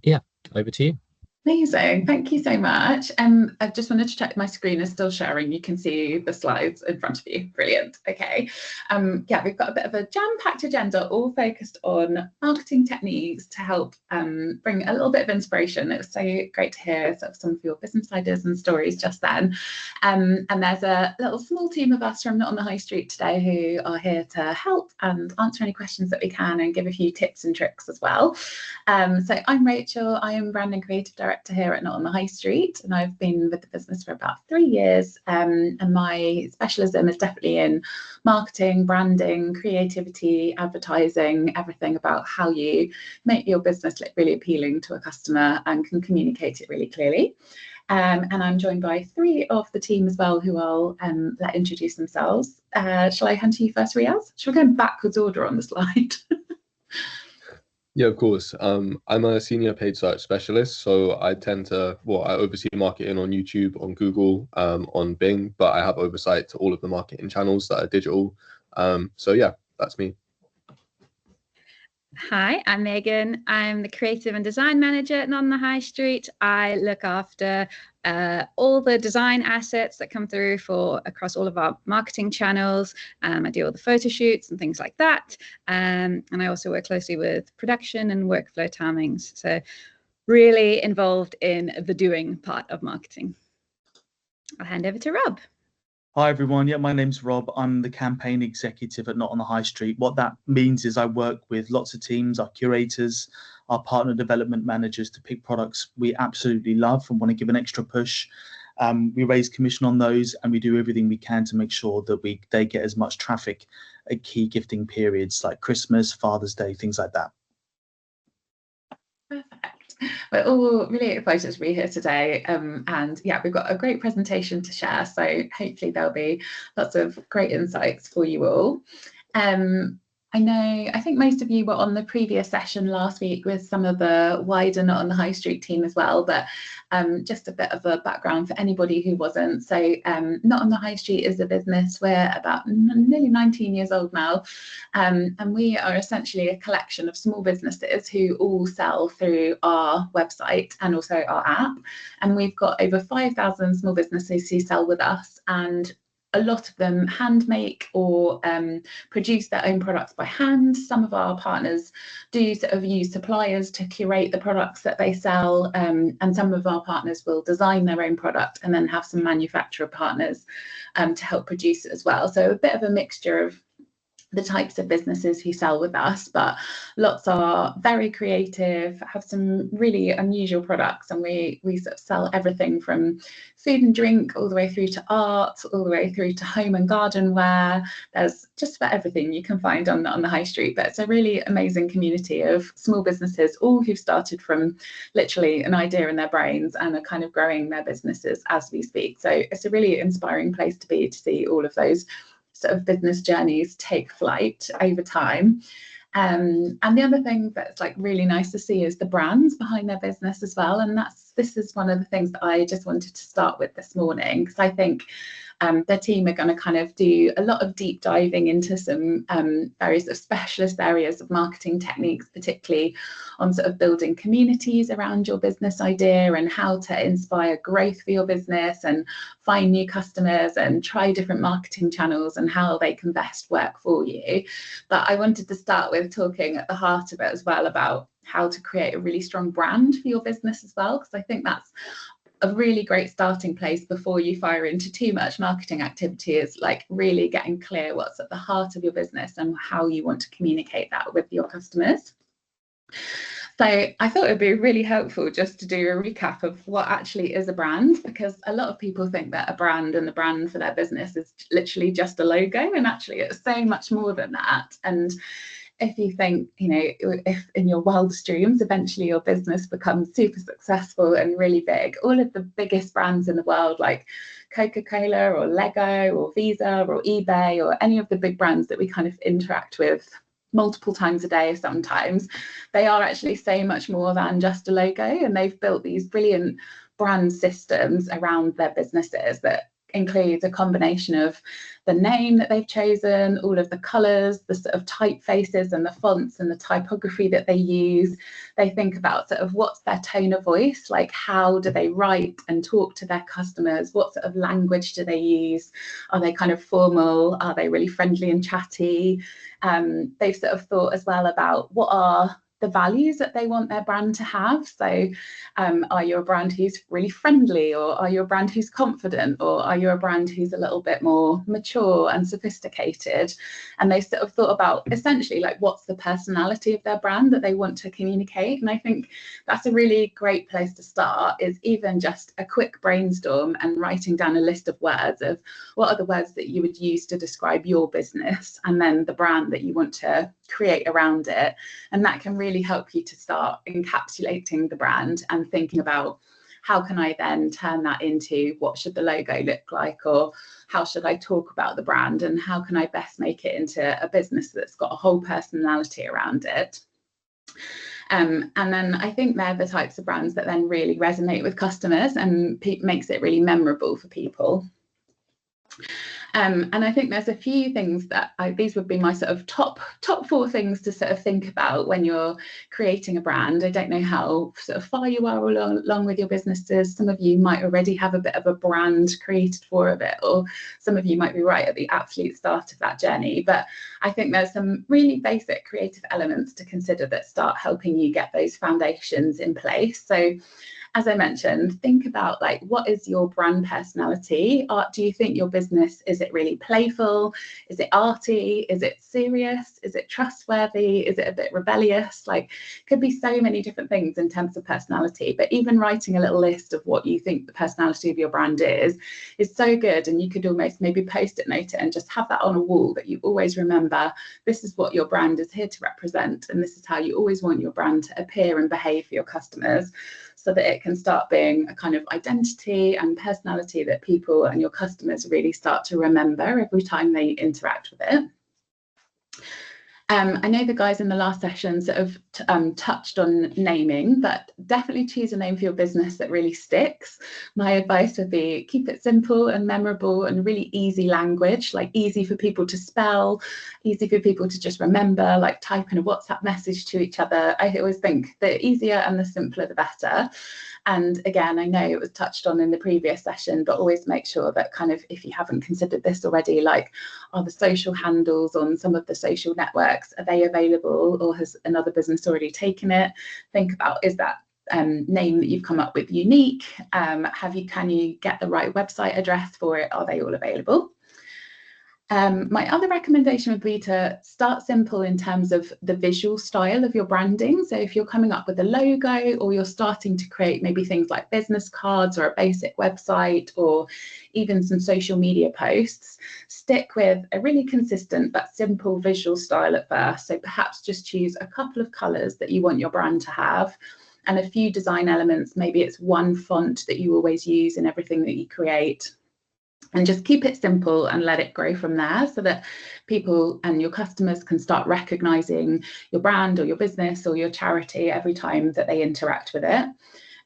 Yeah, over to you. Amazing. Thank you so much. I just wanted to check my screen is still sharing. You can see the slides in front of you. Brilliant. Okay. Yeah, we've got a bit of a jam-packed agenda, all focused on marketing techniques to help bring a little bit of inspiration. It was so great to hear sort of some of your business ideas and stories just then. And there's a little small team of us from Not on the High Street today who are here to help and answer any questions that we can and give a few tips and tricks as well. So I'm Rachel. I am brand and creative director here at Not on the High Street, and I've been with the business for about 3 years. And my specialism is definitely in marketing, branding, creativity, advertising, everything about how you make your business look really appealing to a customer and can communicate it really clearly. And I'm joined by three of the team as well, who I'll let introduce themselves. Shall I hand to you first, Riaz? Shall we go in backwards order on the slide? Yeah, of course. I'm a senior paid search specialist, so I tend to, well, I oversee marketing on YouTube, on Google, on Bing, but I have oversight to all of the marketing channels that are digital. So yeah, that's me. Hi, I'm Megan. I'm the creative and design manager at Not on the High Street. I look after all the design assets that come through across all of our marketing channels. I do all the photo shoots and things like that. And I also work closely with production and workflow timings. So really involved in the doing part of marketing. I'll hand over to Rob. Hi everyone, yeah, my name's Rob. I'm the campaign executive at Not on the High Street. What that means is I work with lots of teams, our curators, our partner development managers to pick products we absolutely love and want to give an extra push. We raise commission on those and we do everything we can to make sure that they get as much traffic at key gifting periods like Christmas, Father's Day, things like that. Perfect. We're all really excited to be here today, and yeah, we've got a great presentation to share, so hopefully there'll be lots of great insights for you all. I think most of you were on the previous session last week with some of the wider Not on the High Street team as well, but just a bit of a background for anybody who wasn't. So Not on the High Street is a business. We're about nearly 19 years old now, and we are essentially a collection of small businesses who all sell through our website and also our app. And we've got over 5,000 small businesses who sell with us, and a lot of them hand make or produce their own products by hand. Some of our partners do sort of use suppliers to curate the products that they sell, and some of our partners will design their own product and then have some manufacturer partners to help produce it as well. So a bit of a mixture of the types of businesses who sell with us, but lots are very creative, have some really unusual products, and we sort of sell everything from food and drink all the way through to art, all the way through to home and garden wear. There's just about everything you can find on the high street, but it's a really amazing community of small businesses, all who've started from literally an idea in their brains and are kind of growing their businesses as we speak. So it's a really inspiring place to be, to see all of those sort of business journeys take flight over time. And the other thing that's like really nice to see is the brands behind their business as well. And this is one of the things that I just wanted to start with this morning, because I think their team are going to kind of do a lot of deep diving into some very sort of specialist areas of marketing techniques, particularly on sort of building communities around your business idea and how to inspire growth for your business and find new customers and try different marketing channels and how they can best work for you. But I wanted to start with talking at the heart of it as well about how to create a really strong brand for your business as well, because I think that's a really great starting place before you fire into too much marketing activity, is like really getting clear what's at the heart of your business and how you want to communicate that with your customers. So I thought it would be really helpful just to do a recap of what actually is a brand, because a lot of people think that a brand and the brand for their business is literally just a logo, and actually it's so much more than that. And if you think, you know, if in your wildest dreams, eventually your business becomes super successful and really big, all of the biggest brands in the world, like Coca-Cola or Lego or Visa or eBay or any of the big brands that we kind of interact with multiple times a day sometimes, they are actually so much more than just a logo, and they've built these brilliant brand systems around their businesses that includes a combination of the name that they've chosen, all of the colours, the sort of typefaces and the fonts and the typography that they use. They think about sort of what's their tone of voice, like how do they write and talk to their customers, what sort of language do they use, are they kind of formal, are they really friendly and chatty. They've sort of thought as well about what are the values that they want their brand to have. So are you a brand who's really friendly, or are you a brand who's confident, or are you a brand who's a little bit more mature and sophisticated? And they sort of thought about essentially like what's the personality of their brand that they want to communicate. And I think that's a really great place to start, is even just a quick brainstorm and writing down a list of words of what are the words that you would use to describe your business, and then the brand that you want to create around it. And that can really help you to start encapsulating the brand and thinking about how can I then turn that into what should the logo look like, or how should I talk about the brand, and how can I best make it into a business that's got a whole personality around it. And then I think they're the types of brands that then really resonate with customers and makes it really memorable for people. And I think there's a few things that these would be my sort of top 4 things to sort of think about when you're creating a brand. I don't know how sort of far you are along with your businesses. Some of you might already have a bit of a brand created for a bit, or some of you might be right at the absolute start of that journey. But I think there's some really basic creative elements to consider that start helping you get those foundations in place. So as I mentioned, think about like, what is your brand personality? Do you think your business, is it really playful? Is it arty? Is it serious? Is it trustworthy? Is it a bit rebellious? Like, could be so many different things in terms of personality, but even writing a little list of what you think the personality of your brand is so good. And you could almost maybe post-it note it and just have that on a wall, that you always remember this is what your brand is here to represent, and this is how you always want your brand to appear and behave for your customers, so that it can start being a kind of identity and personality that people and your customers really start to remember every time they interact with it. I know the guys in the last session sort of touched on naming, but definitely choose a name for your business that really sticks. My advice would be keep it simple and memorable and really easy language, like easy for people to spell, easy for people to just remember, like type in a WhatsApp message to each other. I always think the easier and the simpler, the better. And again, I know it was touched on in the previous session, but always make sure that kind of, if you haven't considered this already, like, are the social handles on some of the social networks, are they available, or has another business already taken it? Think about, is that name that you've come up with unique? Can you get the right website address for it? Are they all available? My other recommendation would be to start simple in terms of the visual style of your branding. So if you're coming up with a logo, or you're starting to create maybe things like business cards or a basic website, or even some social media posts, stick with a really consistent but simple visual style at first. So perhaps just choose a couple of colours that you want your brand to have, and a few design elements. Maybe it's one font that you always use in everything that you create. And just keep it simple and let it grow from there, so that people and your customers can start recognizing your brand or your business or your charity every time that they interact with it.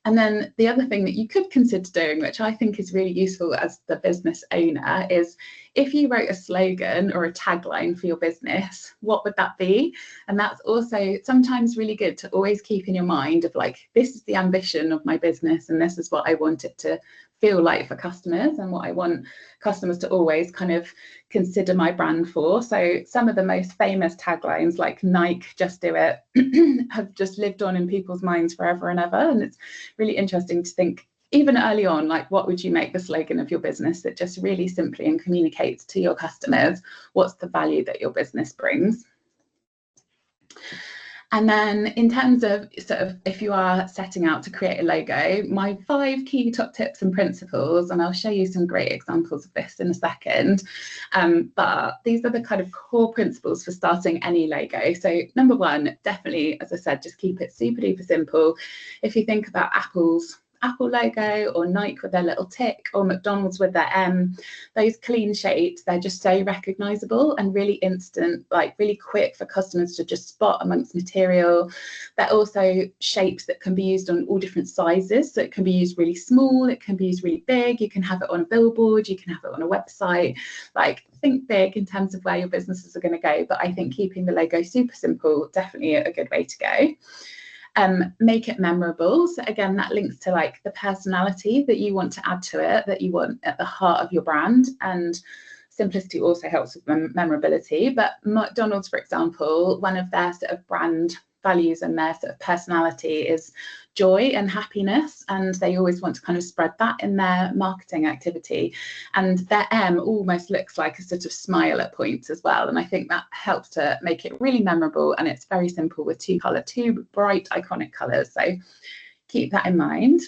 And then the other thing that you could consider doing, which I think is really useful as the business owner, is if you wrote a slogan or a tagline for your business, what would that be? And that's also sometimes really good to always keep in your mind of like, this is the ambition of my business, and this is what I want it to feel like for customers, and what I want customers to always kind of consider my brand for. So some of the most famous taglines, like Nike, just do it, have just lived on in people's minds forever and ever. And it's really interesting to think, even early on, like, what would you make the slogan of your business that just really simply and communicates to your customers what's the value that your business brings. And then in terms of sort of, if you are setting out to create a logo, my 5 key top tips and principles, and I'll show you some great examples of this in a second, but these are the kind of core principles for starting any logo. So number 1, definitely, as I said, just keep it super duper simple. If you think about Apple's Apple logo or Nike with their little tick or McDonald's with their M, those clean shapes, they're just so recognizable and really instant, like really quick for customers to just spot amongst material. They're also shapes that can be used on all different sizes. So it can be used really small, it can be used really big, you can have it on a billboard, you can have it on a website. Like, think big in terms of where your businesses are going to go, but I think keeping the logo super simple, definitely a good way to go. Make it memorable. So again, that links to like the personality that you want to add to it, that you want at the heart of your brand, and simplicity also helps with memorability. But McDonald's, for example, one of their sort of brand values and their sort of personality is joy and happiness, and they always want to kind of spread that in their marketing activity, and their M almost looks like a sort of smile at points as well, and I think that helps to make it really memorable, and it's very simple with two bright iconic colors, so keep that in mind.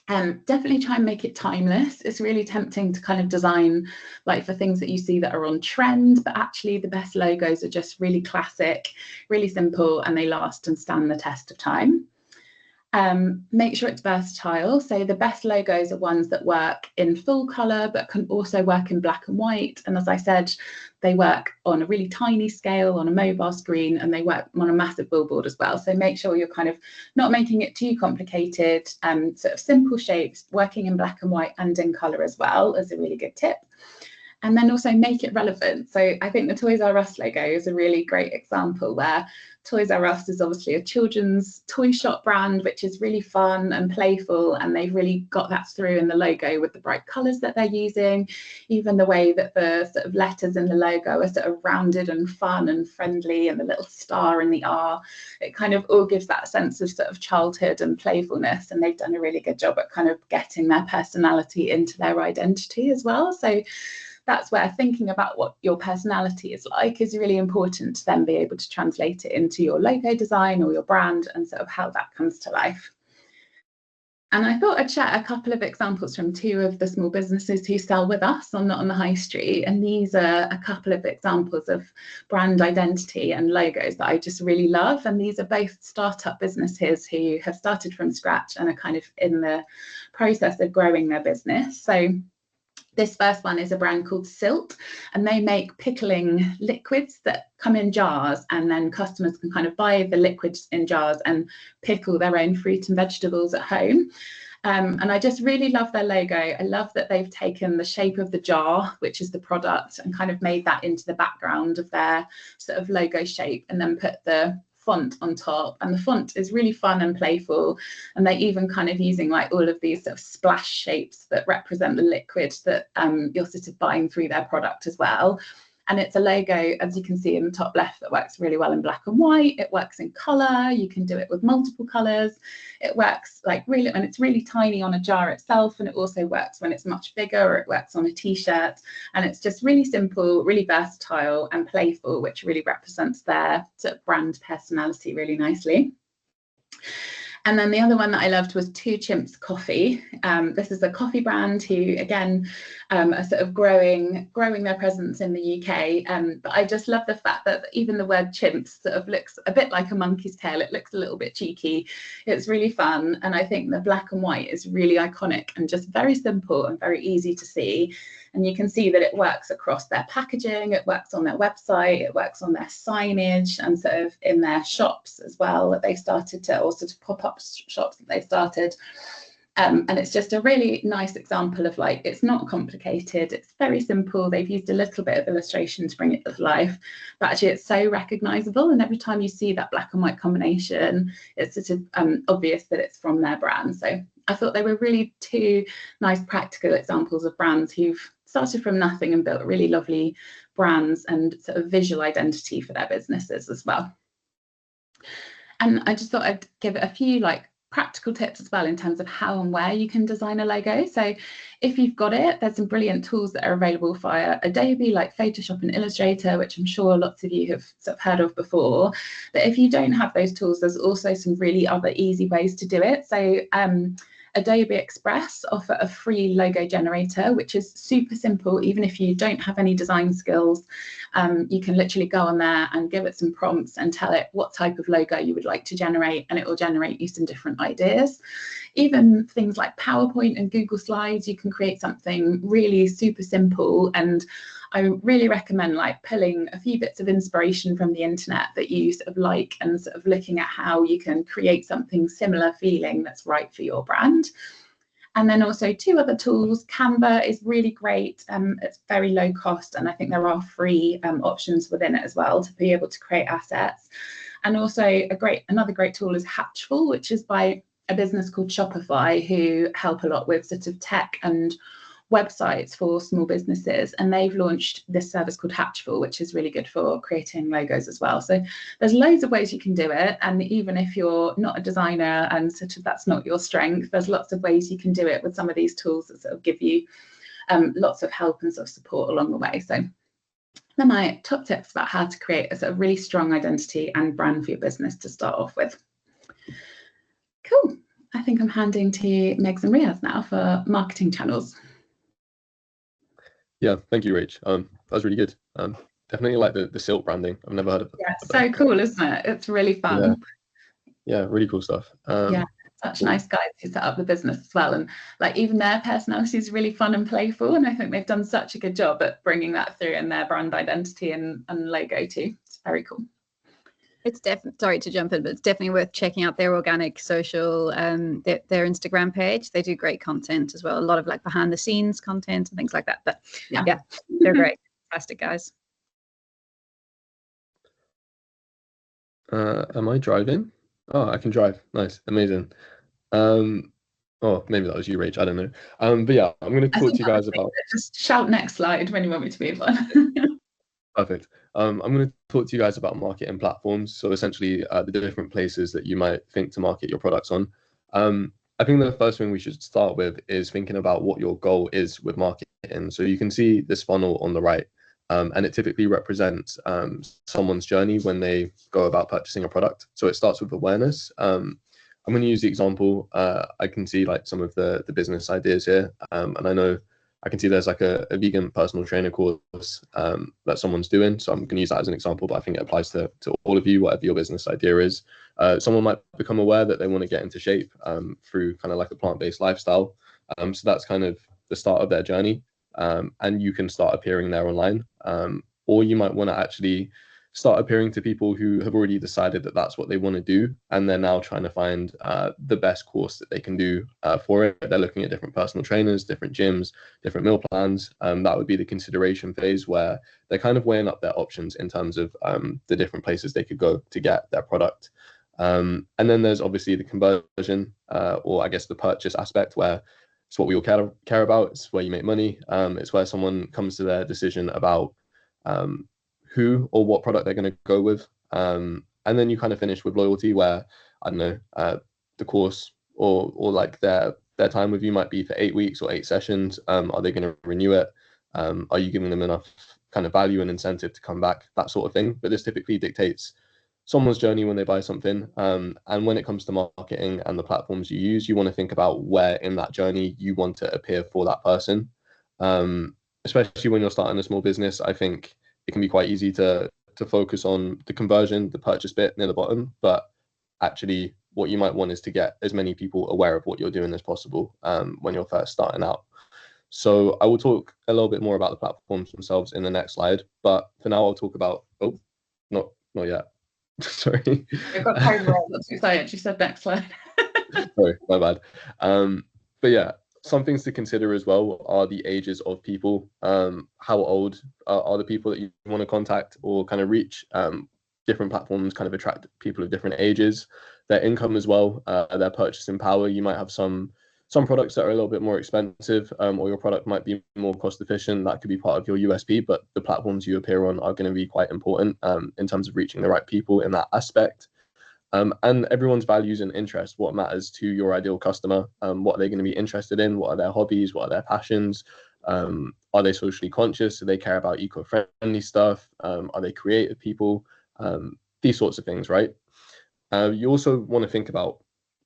Definitely try and make it timeless. It's really tempting to kind of design like for things that you see that are on trend, but actually the best logos are just really classic, really simple, and they last and stand the test of time. Make sure it's versatile. So the best logos are ones that work in full color, but can also work in black and white. And as I said, they work on a really tiny scale on a mobile screen, and they work on a massive billboard as well. So make sure you're kind of not making it too complicated. Sort of simple shapes, working in black and white and in color as well is a really good tip. And then also make it relevant. So I think the Toys R Us logo is a really great example where Toys R Us is obviously a children's toy shop brand, which is really fun and playful, and they've really got that through in the logo with the bright colours that they're using, even the way that the sort of letters in the logo are sort of rounded and fun and friendly, and the little star and the R, it kind of all gives that sense of sort of childhood and playfulness, and they've done a really good job at kind of getting their personality into their identity as well. So that's where thinking about what your personality is like is really important to then be able to translate it into your logo design or your brand and sort of how that comes to life. And I thought I'd share a couple of examples from two of the small businesses who sell with us on the high street. And these are a couple of examples of brand identity and logos that I just really love. And these are both startup businesses who have started from scratch and are kind of in the process of growing their business. So this first one is a brand called Silt, and they make pickling liquids that come in jars, and then customers can kind of buy the liquids in jars and pickle their own fruit and vegetables at home. And I just really love their logo. I love that they've taken the shape of the jar, which is the product, and kind of made that into the background of their sort of logo shape, and then put the font on top, and the font is really fun and playful, and they're even kind of using like all of these sort of splash shapes that represent the liquid that you're sort of buying through their product as well. And it's a logo, as you can see in the top left, that works really well in black and white. It works in color. You can do it with multiple colors. It works like really, and it's really tiny on a jar itself. And it also works when it's much bigger, or it works on a t-shirt. And it's just really simple, really versatile and playful, which really represents their sort of brand personality really nicely. And then the other one that I loved was Two Chimps Coffee. This is a coffee brand who, again, are sort of growing their presence in the UK. But I just love the fact that even the word chimps sort of looks a bit like a monkey's tail. It looks a little bit cheeky. It's really fun. And I think the black and white is really iconic and just very simple and very easy to see. And you can see that it works across their packaging, it works on their website, it works on their signage, and sort of in their shops as well that they started to, or sort of pop-up shops that they started. And it's just a really nice example of like, it's not complicated, it's very simple. They've used a little bit of illustration to bring it to life, but actually it's so recognizable. And every time you see that black and white combination, it's sort of obvious that it's from their brand. So I thought they were really two nice practical examples of brands who've started from nothing and built really lovely brands and sort of visual identity for their businesses as well. And I just thought I'd give it a few like practical tips as well in terms of how and where you can design a logo. So if you've got it, there's some brilliant tools that are available via Adobe, like Photoshop and Illustrator, which I'm sure lots of you have sort of heard of before. But if you don't have those tools, there's also some really other easy ways to do it. So Adobe Express offer a free logo generator, which is super simple. Even if you don't have any design skills, you can literally go on there and give it some prompts and tell it what type of logo you would like to generate, and it will generate you some different ideas. Even things like PowerPoint and Google Slides, you can create something really super simple. And I really recommend like pulling a few bits of inspiration from the internet that you sort of like, and sort of looking at how you can create something similar feeling that's right for your brand. And then also 2 other tools. Canva is really great. It's very low cost, and I think there are free options within it as well to be able to create assets. And also another great tool is Hatchful, which is by a business called Shopify, who help a lot with sort of tech and websites for small businesses, and they've launched this service called Hatchful, which is really good for creating logos as well. So there's loads of ways you can do it, and even if you're not a designer and sort of that's not your strength, there's lots of ways you can do it with some of these tools that sort of give you lots of help and sort of support along the way. So they're my top tips about how to create a sort of really strong identity and brand for your business to start off with. Cool. I think I'm handing to Megs and Riaz now for marketing channels. Yeah, thank you, Rach. That was really good. Definitely like the silk branding. I've never heard of it. Yeah, it's so cool, isn't it? It's really fun. Yeah, really cool stuff. Yeah, such nice guys who set up the business as well, and like even their personality is really fun and playful, and I think they've done such a good job at bringing that through in their brand identity and logo too. It's very cool. It's definitely, sorry to jump in, but it's definitely worth checking out their organic social, their Instagram page. They do great content as well. A lot of like behind the scenes content and things like that. But yeah they're great. Fantastic guys. Am I driving? Oh, I can drive. Nice, amazing. Oh, maybe that was you, Rach. I don't know. But yeah, I'm going to talk to you guys about. Just shout next slide when you want me to move on. Perfect. I'm going to talk to you guys about marketing platforms. So essentially, the different places that you might think to market your products on. I think the first thing we should start with is thinking about what your goal is with marketing. So you can see this funnel on the right, and it typically represents someone's journey when they go about purchasing a product. So it starts with awareness. I'm going to use the example. I can see like some of the business ideas here, and I know I can see there's like a vegan personal trainer course that someone's doing. So I'm going to use that as an example, but I think it applies to all of you, whatever your business idea is. Someone might become aware that they want to get into shape through kind of like a plant-based lifestyle. So that's kind of the start of their journey. And you can start appearing there online. Or you might want to actually start appearing to people who have already decided that that's what they want to do, and they're now trying to find the best course that they can do for it. They're looking at different personal trainers, different gyms, different meal plans. That would be the consideration phase, where they're kind of weighing up their options in terms of the different places they could go to get their product. And then there's obviously the conversion, or I guess the purchase aspect, where it's what we all care about. It's where you make money. It's where someone comes to their decision about who or what product they're going to go with. And then you kind of finish with loyalty, where, I don't know, the course or like their time with you might be for 8 weeks or 8 sessions. Are they going to renew it? Are you giving them enough kind of value and incentive to come back? That sort of thing. But this typically dictates someone's journey when they buy something. And when it comes to marketing and the platforms you use, you want to think about where in that journey you want to appear for that person. Especially when you're starting a small business, I think it can be quite easy to focus on the conversion, the purchase bit near the bottom, but actually what you might want is to get as many people aware of what you're doing as possible when you're first starting out. So I will talk a little bit more about the platforms themselves in the next slide, but for now I'll talk about, not yet. Sorry. I've got carried away. That's exciting. You said next slide. Sorry, my bad. But yeah, some things to consider as well are the ages of people. How old are the people that you want to contact or kind of reach? Different platforms kind of attract people of different ages. Their income as well, their purchasing power. You might have some products that are a little bit more expensive, or your product might be more cost efficient. That could be part of your USP, but the platforms you appear on are going to be quite important in terms of reaching the right people in that aspect. And everyone's values and interests, what matters to your ideal customer, what are they going to be interested in, what are their hobbies, what are their passions, are they socially conscious, do they care about eco-friendly stuff, are they creative people, these sorts of things, right? You also want to think about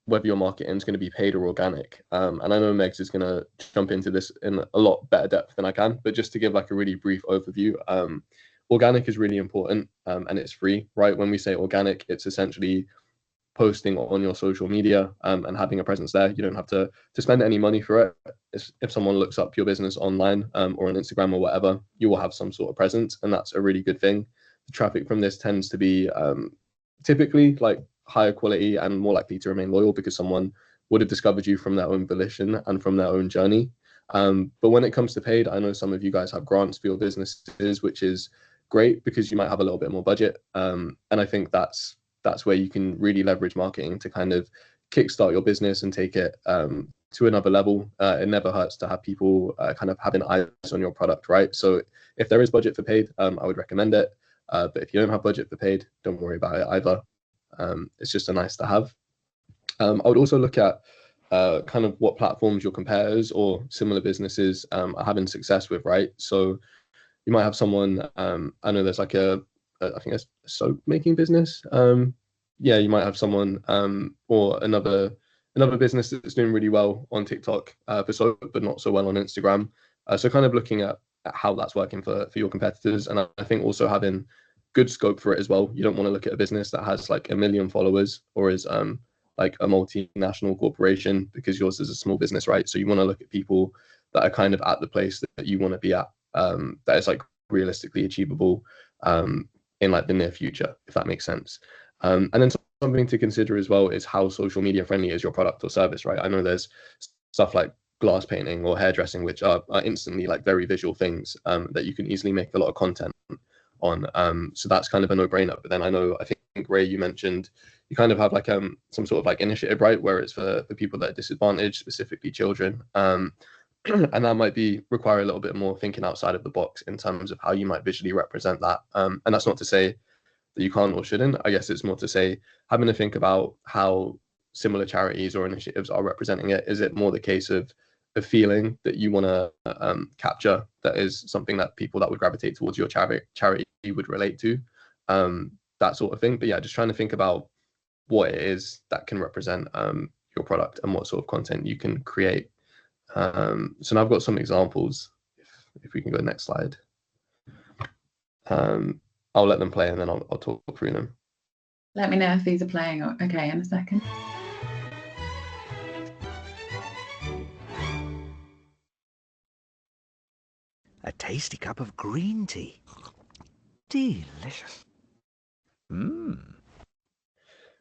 whether your marketing is going to be paid or organic. And I know Megs is going to jump into this in a lot better depth than I can, but just to give like a really brief overview, organic is really important, and it's free, right? When we say organic, it's essentially posting on your social media and having a presence there. You don't have to spend any money for it. If someone looks up your business online or on Instagram or whatever, you will have some sort of presence, and that's a really good thing. The traffic from this tends to be typically like higher quality and more likely to remain loyal because someone would have discovered you from their own volition and from their own journey. But when it comes to paid, I know some of you guys have grants for your businesses, which is great because you might have a little bit more budget. And I think that's where you can really leverage marketing to kind of kickstart your business and take it to another level. It never hurts to have people kind of having eyes on your product, right? So if there is budget for paid, I would recommend it. But if you don't have budget for paid, don't worry about it either. It's just a nice to have. I would also look at kind of what platforms your competitors or similar businesses are having success with, right? So you might have someone, I know there's like I think it's a soap making business. Yeah, you might have someone or another business that's doing really well on TikTok for soap, but not so well on Instagram. So kind of looking at how that's working for your competitors. And I think also having good scope for it as well. You don't want to look at a business that has like 1 million followers or is like a multinational corporation, because yours is a small business, right? So you want to look at people that are kind of at the place that you want to be at, that is like realistically achievable in like the near future, if that makes sense. And then something to consider as well is how social media friendly is your product or service, right? I know there's stuff like glass painting or hairdressing, which are instantly like very visual things that you can easily make a lot of content on. So that's kind of a no-brainer. But then I think Ray, you mentioned you kind of have like some sort of like initiative, right, where it's for people that are disadvantaged, specifically children. And that might require a little bit more thinking outside of the box in terms of how you might visually represent that. And that's not to say that you can't or shouldn't. I guess it's more to say having to think about how similar charities or initiatives are representing it. Is it more the case of a feeling that you want to capture that is something that people that would gravitate towards your charity would relate to, that sort of thing. But yeah, just trying to think about what it is that can represent your product and what sort of content you can create. So now I've got some examples. If we can go to the next slide. I'll let them play and then I'll talk through them. Let me know if these are playing okay in a second. A tasty cup of green tea. Delicious.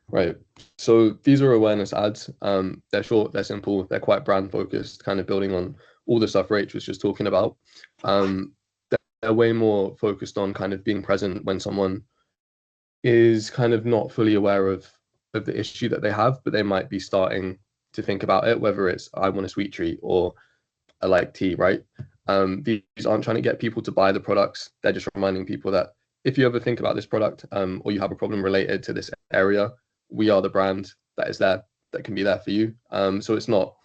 Right. So these are awareness ads. They're short, they're simple, they're quite brand focused, kind of building on all the stuff Rach was just talking about. They're way more focused on kind of being present when someone is kind of not fully aware of the issue that they have, but they might be starting to think about it, whether it's I want a sweet treat or I like tea, right? These aren't trying to get people to buy the products. They're just reminding people that if you ever think about this product or you have a problem related to this area, we are the brand that is there, that can be there for you. So it's not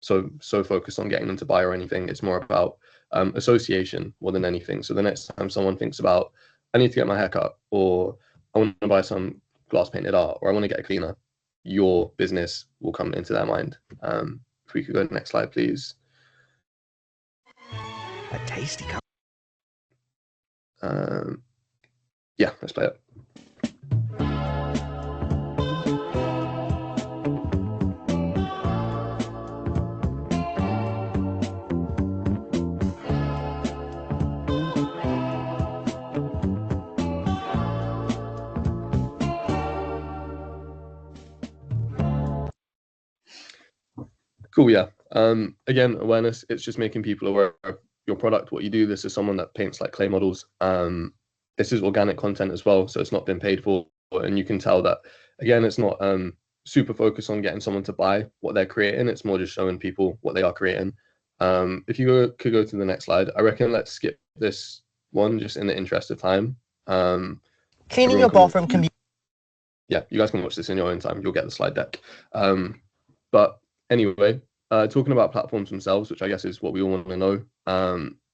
so focused on getting them to buy or anything. It's more about association more than anything. So the next time someone thinks about, I need to get my hair cut, or I want to buy some glass painted art, or I want to get a cleaner, your business will come into their mind. If we could go to the next slide, please. A tasty cup. Yeah, let's play it. Cool, yeah. Again, awareness, it's just making people aware of your product, what you do. This is someone that paints like clay models. This is organic content as well, so it's not been paid for, and you can tell that, again, it's not super focused on getting someone to buy what they're creating. It's more just showing people what they are creating. If you could go to the next slide, I reckon let's skip this one just in the interest of time. Cleaning your bathroom can be... Yeah, you guys can watch this in your own time. You'll get the slide deck. But anyway, talking about platforms themselves, which I guess is what we all want to know.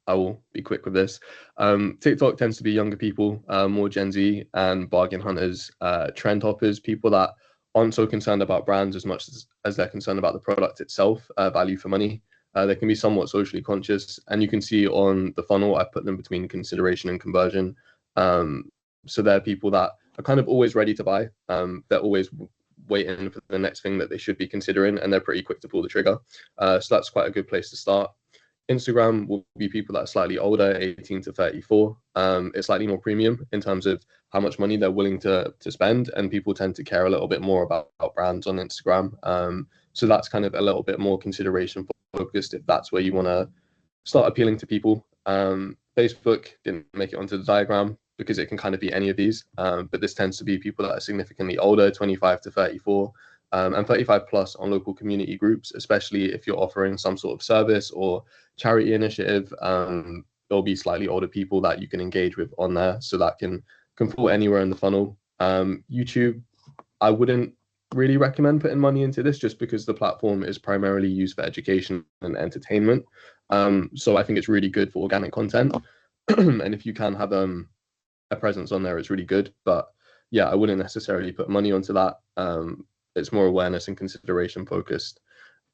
I will be quick with this. TikTok tends to be younger people, more Gen Z and bargain hunters, trend hoppers, people that aren't so concerned about brands as much as they're concerned about the product itself, value for money. They can be somewhat socially conscious, and you can see on the funnel, I put them between consideration and conversion. So they're people that are kind of always ready to buy. They're always waiting for the next thing that they should be considering, and they're pretty quick to pull the trigger. So that's quite a good place to start. Instagram will be people that are slightly older, 18 to 34. It's slightly more premium in terms of how much money they're willing to spend, and people tend to care a little bit more about brands on Instagram. So that's kind of a little bit more consideration focused if that's where you want to start appealing to people. Facebook didn't make it onto the diagram because it can kind of be any of these, but this tends to be people that are significantly older, 25 to 34, and 35 plus on local community groups, especially if you're offering some sort of service or charity initiative. There'll be slightly older people that you can engage with on there, so that can fall anywhere in the funnel. YouTube, I wouldn't really recommend putting money into this just because the platform is primarily used for education and entertainment. So I think it's really good for organic content. And if you can have a presence on there, it's really good. But yeah, I wouldn't necessarily put money onto that. It's more awareness and consideration focused.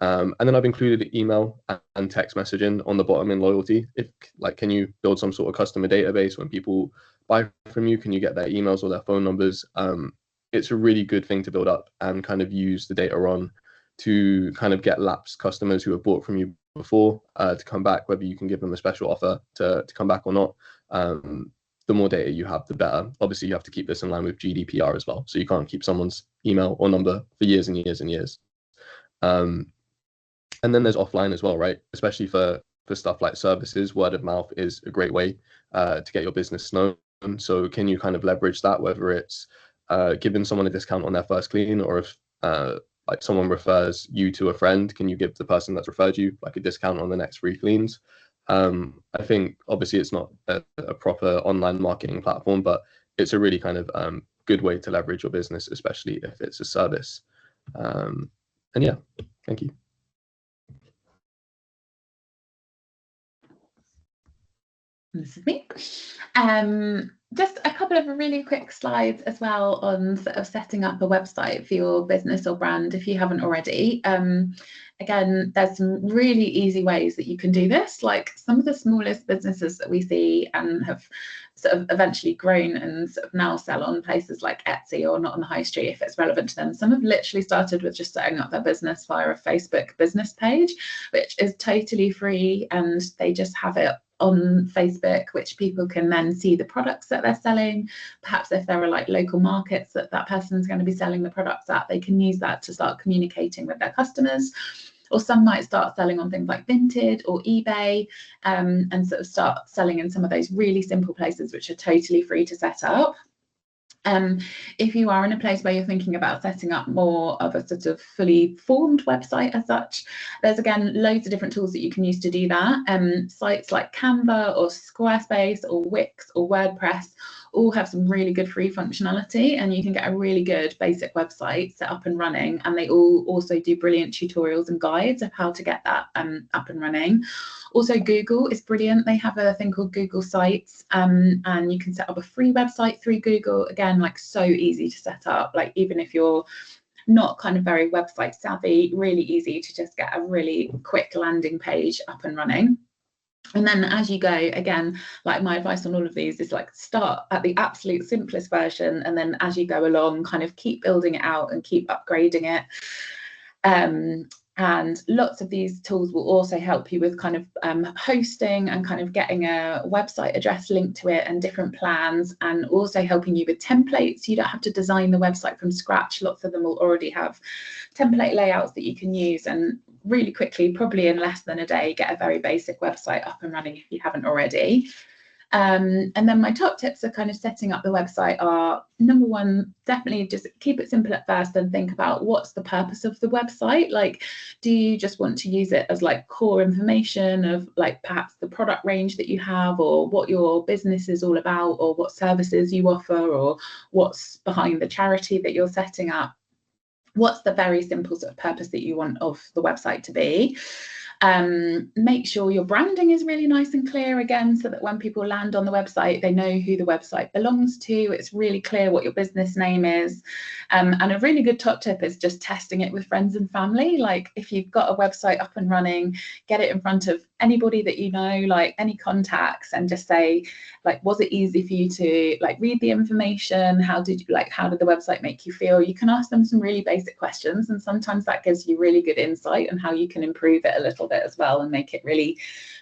And then I've included email and text messaging on the bottom in loyalty. If like, can you build some sort of customer database when people buy from you? Can you get their emails or their phone numbers? It's a really good thing to build up and kind of use the data on to kind of get lapsed customers who have bought from you before to come back, whether you can give them a special offer to come back or not. The more data you have, the better. Obviously, you have to keep this in line with GDPR as well. So you can't keep someone's email or number for years and years and years. And then there's offline as well, right? Especially for stuff like services, word of mouth is a great way to get your business known. So can you kind of leverage that, whether it's giving someone a discount on their first clean, or if like someone refers you to a friend, can you give the person that's referred you like a discount on the next 3 cleans? I think obviously it's not a proper online marketing platform, but it's a really kind of good way to leverage your business, especially if it's a service. And yeah, thank you. This is me. Just a couple of really quick slides as well on sort of setting up a website for your business or brand if you haven't already. Again, there's some really easy ways that you can do this. Like some of the smallest businesses that we see and have sort of eventually grown and sort of now sell on places like Etsy or Not on the High Street if it's relevant to them. Some have literally started with just setting up their business via a Facebook business page, which is totally free, and they just have it on Facebook, which people can then see the products that they're selling. Perhaps if there are like local markets that that person's going to be selling the products at, they can use that to start communicating with their customers. Or some might start selling on things like Vinted or eBay, and sort of start selling in some of those really simple places which are totally free to set up. If you are in a place where you're thinking about setting up more of a sort of fully formed website as such, there's again loads of different tools that you can use to do that. Sites like Canva or Squarespace or Wix or WordPress all have some really good free functionality, and you can get a really good basic website set up and running, and they all also do brilliant tutorials and guides of how to get that up and running. Also, Google is brilliant. They have a thing called Google Sites, and you can set up a free website through Google. Again, like so easy to set up, like even if you're not kind of very website savvy, really easy to just get a really quick landing page up and running. And then as you go, again, like my advice on all of these is like start at the absolute simplest version, and then as you go along, kind of keep building it out and keep upgrading it. And lots of these tools will also help you with kind of hosting and kind of getting a website address linked to it and different plans, and also helping you with templates. You don't have to design the website from scratch. Lots of them will already have template layouts that you can use, and really quickly, probably in less than a day, get a very basic website up and running if you haven't already. And then my top tips for kind of setting up the website are, number one, definitely just keep it simple at first and think about what's the purpose of the website. Like, do you just want to use it as like core information of like perhaps the product range that you have, or what your business is all about, or what services you offer, or what's behind the charity that you're setting up? What's the very simple sort of purpose that you want of the website to be? Make sure your branding is really nice and clear again, so that when people land on the website, they know who the website belongs to. It's really clear what your business name is. And a really good top tip is just testing it with friends and family. Like if you've got a website up and running, get it in front of anybody that you know, like any contacts, and just say, like, was it easy for you to like read the information? How did the website make you feel? You can ask them some really basic questions, and sometimes that gives you really good insight on how you can improve it a little bit as well and make it really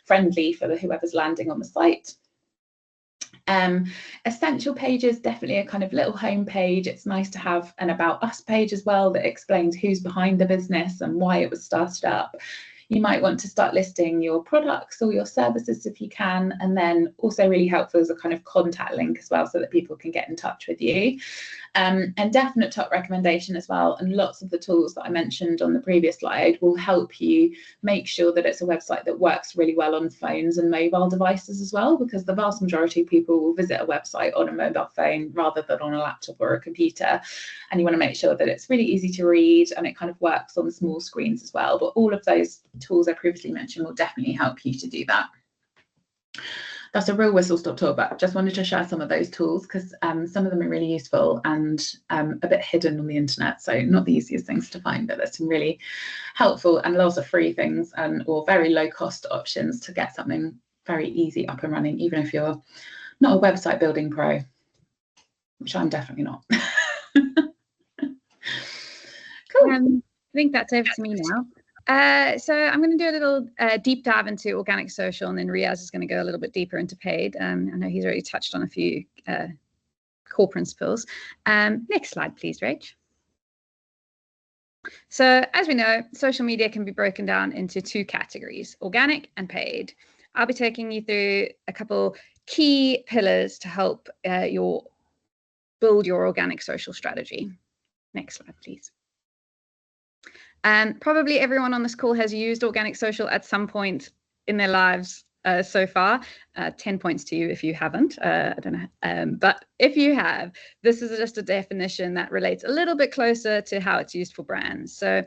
friendly for whoever's landing on the site. Essential pages, definitely a kind of little home page. It's nice to have an about us page as well that explains who's behind the business and why it was started up. You might want to start listing your products or your services if you can, and then also really helpful is a kind of contact link as well, so that people can get in touch with you. And definite top recommendation as well, and lots of the tools that I mentioned on the previous slide will help you make sure that it's a website that works really well on phones and mobile devices as well, because the vast majority of people will visit a website on a mobile phone rather than on a laptop or a computer, and you want to make sure that it's really easy to read and it kind of works on small screens as well. But all of those tools I previously mentioned will definitely help you to do that. That's a real whistle-stop tour, but just wanted to share some of those tools because some of them are really useful and a bit hidden on the internet, so not the easiest things to find, but there's some really helpful and lots of free things or very low-cost options to get something very easy up and running, even if you're not a website building pro, which I'm definitely not. Cool. I think that's over to me now. So I'm going to do a little deep dive into organic social, and then Riaz is going to go a little bit deeper into paid. I know he's already touched on a few core principles. Next slide, please, Rach. So as we know, social media can be broken down into two categories, organic and paid. I'll be taking you through a couple key pillars to help build your organic social strategy. Next slide, please. Probably everyone on this call has used organic social at some point in their lives so far. 10 points to you if you haven't. I don't know. But if you have, this is just a definition that relates a little bit closer to how it's used for brands. So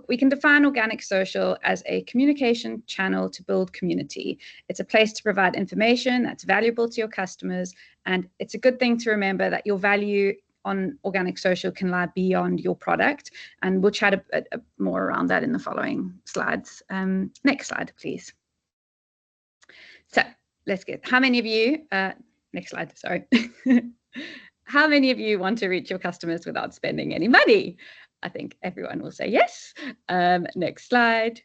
we can define organic social as a communication channel to build community. It's a place to provide information that's valuable to your customers. And it's a good thing to remember that your value on organic social can lie beyond your product, and we'll chat a bit more around that in the following slides. Next slide, please. So let's get, how many of you, next slide, sorry. How many of you want to reach your customers without spending any money? I think everyone will say yes. Next slide.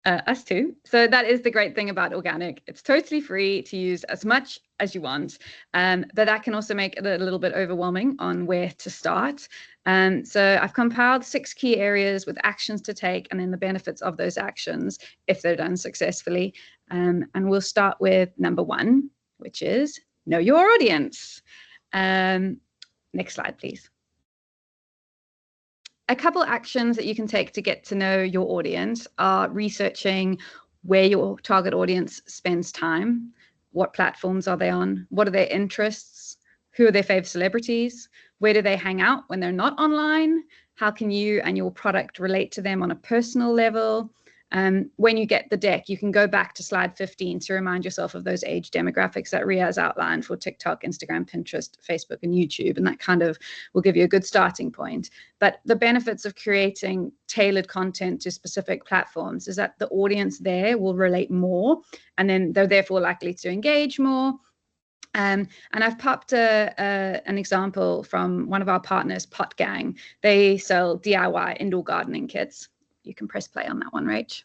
Us too. So that is the great thing about organic. It's totally free to use as much as you want, but that can also make it a little bit overwhelming on where to start. So I've compiled 6 key areas with actions to take and then the benefits of those actions if they're done successfully. And we'll start with number 1, which is know your audience. Next slide, please. A couple actions that you can take to get to know your audience are researching where your target audience spends time, what platforms are they on, what are their interests, who are their favorite celebrities, where do they hang out when they're not online, how can you and your product relate to them on a personal level. When you get the deck, you can go back to slide 15 to remind yourself of those age demographics that Riaz outlined for TikTok, Instagram, Pinterest, Facebook, and YouTube, and that kind of will give you a good starting point. But the benefits of creating tailored content to specific platforms is that the audience there will relate more, and then they're therefore likely to engage more. And I've popped an example from one of our partners, Pot Gang. They sell DIY indoor gardening kits. You can press play on that one, Rach.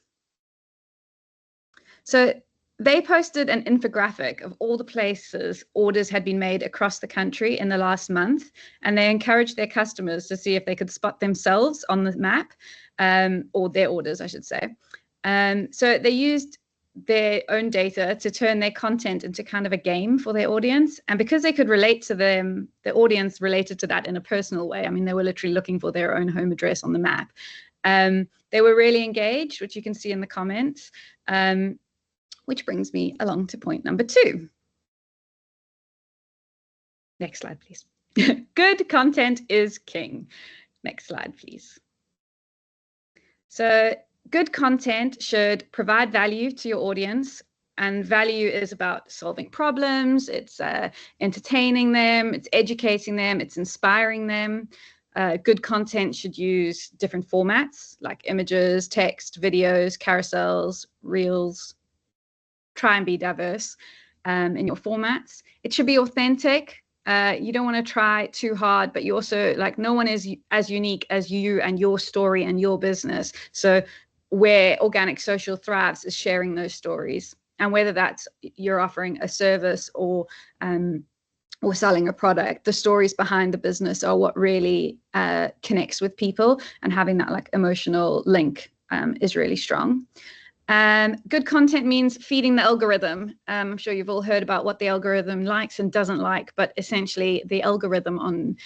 So they posted an infographic of all the places orders had been made across the country in the last month, and they encouraged their customers to see if they could spot themselves on the map, or their orders, I should say. So they used their own data to turn their content into kind of a game for their audience. And because they could relate to them, the audience related to that in a personal way. I mean, they were literally looking for their own home address on the map. They were really engaged, which you can see in the comments, which brings me along to point number 2. Next slide, please. Good content is king. Next slide, please. So good content should provide value to your audience, and value is about solving problems, it's entertaining them, it's educating them, it's inspiring them. Good content should use different formats like images, text, videos, carousels, reels. Try and be diverse in your formats. It should be authentic. You don't want to try too hard, but you also, like, no one is as unique as you and your story and your business. So where organic social thrives is sharing those stories. And whether that's you're offering a service or selling a product, the stories behind the business are what really connects with people, and having that like emotional link is really strong. Good content means feeding the algorithm. I'm sure you've all heard about what the algorithm likes and doesn't like, but essentially the algorithm on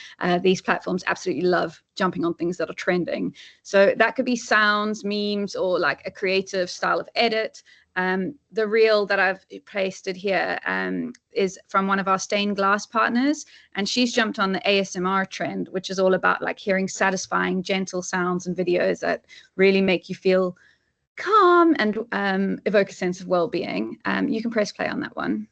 these platforms absolutely love jumping on things that are trending. So that could be sounds, memes, or like a creative style of edit. The reel that I've pasted here is from one of our stained glass partners, and she's jumped on the ASMR trend, which is all about like hearing satisfying, gentle sounds and videos that really make you feel calm and evoke a sense of well-being. You can press play on that one.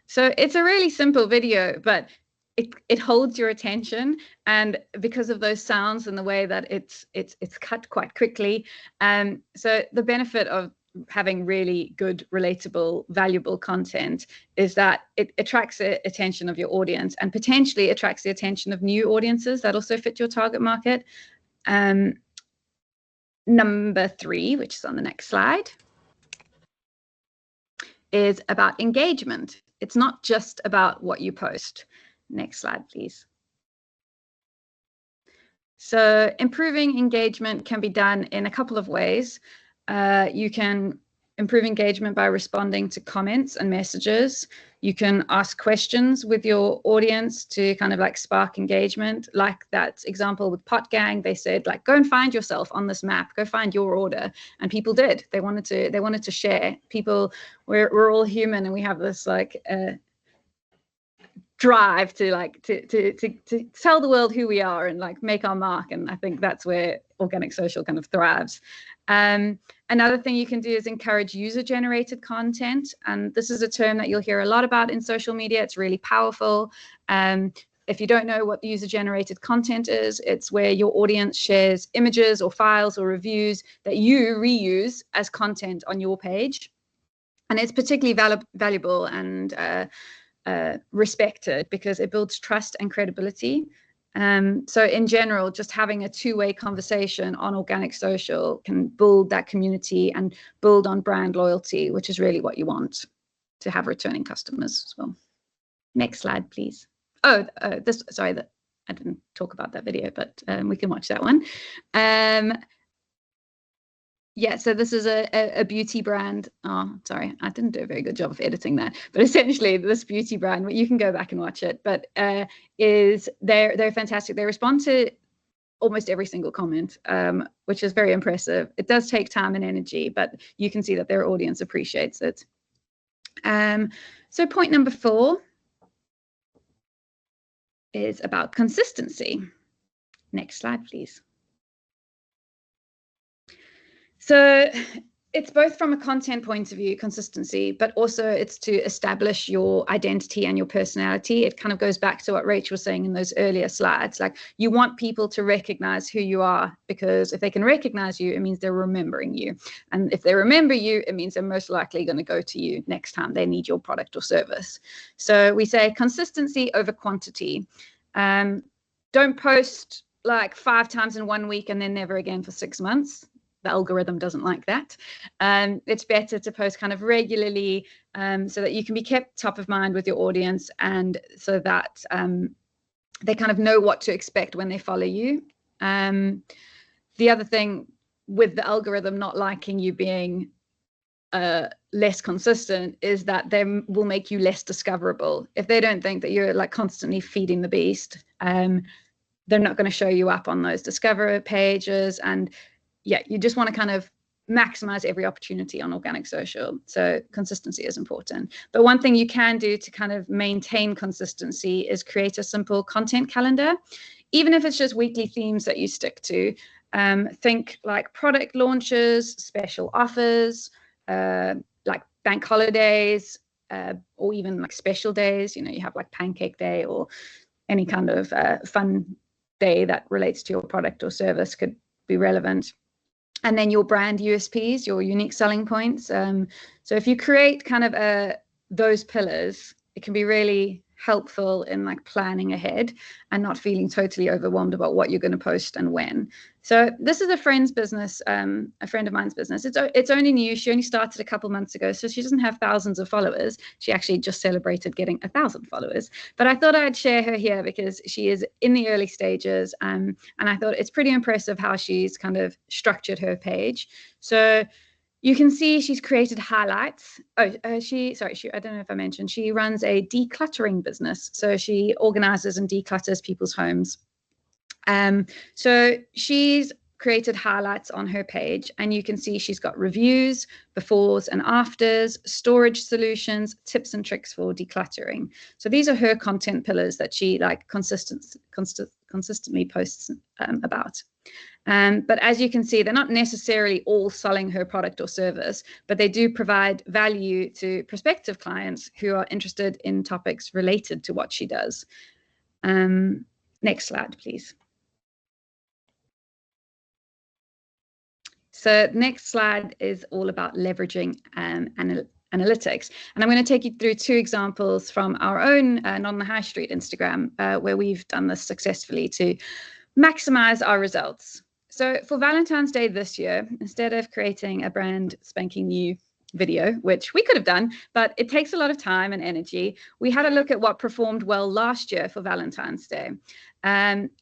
So it's a really simple video, but it holds your attention, and because of those sounds and the way that it's cut quite quickly. So the benefit of having really good, relatable, valuable content is that it attracts the attention of your audience, and potentially attracts the attention of new audiences that also fit your target market. Number 3, which is on the next slide, is about engagement. It's not just about what you post. Next slide, please. So improving engagement can be done in a couple of ways. You can improve engagement by responding to comments and messages. You can ask questions with your audience to kind of like spark engagement. Like that example with Pot Gang, they said like, go and find yourself on this map, go find your order. And people did. They wanted to share. People, we're all human, and we have this like drive to like to tell the world who we are and like make our mark. And I think that's where organic social kind of thrives. Another thing you can do is encourage user-generated content, and this is a term that you'll hear a lot about in social media. It's really powerful. If you don't know what the user-generated content is, it's where your audience shares images or files or reviews that you reuse as content on your page, and it's particularly valuable and respected because it builds trust and credibility. So in general, just having a two-way conversation on organic social can build that community and build on brand loyalty, which is really what you want to have returning customers as well. Next slide, please. Sorry, that I didn't talk about that video, but we can watch that one. Yeah, so this is a beauty brand. Oh, sorry, I didn't do a very good job of editing that. But essentially, this beauty brand, you can go back and watch it, but they're fantastic. They respond to almost every single comment, which is very impressive. It does take time and energy, but you can see that their audience appreciates it. So point number 4 is about consistency. Next slide, please. So it's both from a content point of view, consistency, but also it's to establish your identity and your personality. It kind of goes back to what Rachel was saying in those earlier slides. Like, you want people to recognize who you are, because if they can recognize you, it means they're remembering you. And if they remember you, it means they're most likely going to go to you next time they need your product or service. So we say consistency over quantity. Don't post like 5 times in 1 week and then never again for 6 months. The algorithm doesn't like that. It's better to post kind of regularly so that you can be kept top of mind with your audience, and so that they kind of know what to expect when they follow you. The other thing with the algorithm not liking you being less consistent is that they will make you less discoverable. If they don't think that you're like constantly feeding the beast, they're not going to show you up on those discover pages. And yeah, you just want to kind of maximize every opportunity on organic social. So consistency is important. But one thing you can do to kind of maintain consistency is create a simple content calendar, even if it's just weekly themes that you stick to. Think like product launches, special offers, like bank holidays, or even like special days. You have like Pancake Day or any kind of fun day that relates to your product or service could be relevant. And then your brand USPs, your unique selling points. So if you create kind of those pillars, it can be really helpful in like planning ahead and not feeling totally overwhelmed about what you're going to post and when. So this is a friend's business, a friend of mine's business. It's only new. She only started a couple months ago, so she doesn't have thousands of followers. She actually just celebrated getting 1,000 followers. But I thought I'd share her here because she is in the early stages, and I thought it's pretty impressive how she's kind of structured her page. So you can see she's created highlights. I don't know if I mentioned, she runs a decluttering business. So she organizes and declutters people's homes. So she's created highlights on her page, and you can see she's got reviews, befores and afters, storage solutions, tips and tricks for decluttering. So these are her content pillars that she like consistently posts about. But as you can see, they're not necessarily all selling her product or service, but they do provide value to prospective clients who are interested in topics related to what she does. Next slide, please. So next slide is all about leveraging analytics. And I'm going to take you through 2 examples from our own Not on the High Street Instagram, where we've done this successfully to maximize our results. So for Valentine's Day this year, instead of creating a brand spanking new video, which we could have done, but it takes a lot of time and energy, we had a look at what performed well last year for Valentine's Day.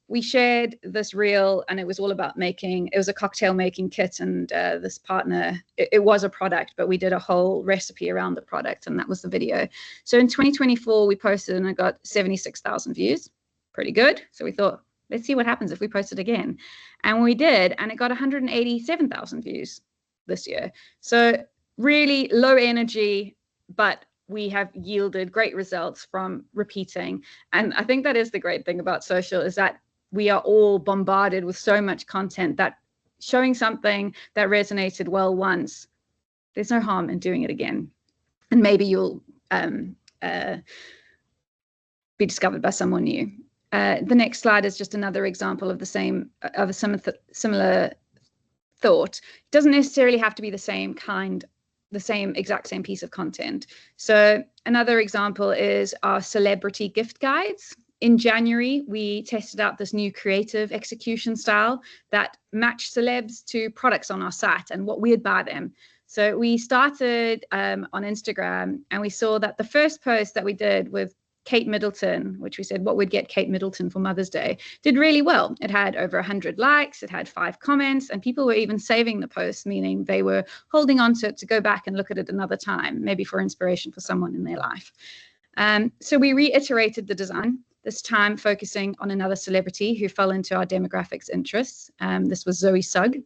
We shared this reel, and it was all about it was a cocktail making kit, and this partner, it was a product, but we did a whole recipe around the product, and that was the video. So in 2024, we posted and it got 76,000 views. Pretty good. So we thought, let's see what happens if we post it again. And we did, and it got 187,000 views this year. So really low energy, but we have yielded great results from repeating. And I think that is the great thing about social, is that we are all bombarded with so much content that showing something that resonated well once, there's no harm in doing it again. And maybe you'll be discovered by someone new. The next slide is just another example of a similar thought. It doesn't necessarily have to be the exact same piece of content. So another example is our celebrity gift guides. In January, we tested out this new creative execution style that matched celebs to products on our site and what we'd buy them. So we started on Instagram, and we saw that the first post that we did with Kate Middleton, which we said what would get Kate Middleton for Mother's Day, did really well. It had over 100 likes, it had 5 comments, and people were even saving the post, meaning they were holding on to it to go back and look at it another time, maybe for inspiration for someone in their life. So we reiterated the design, this time focusing on another celebrity who fell into our demographics interests. This was Zoe Sugg.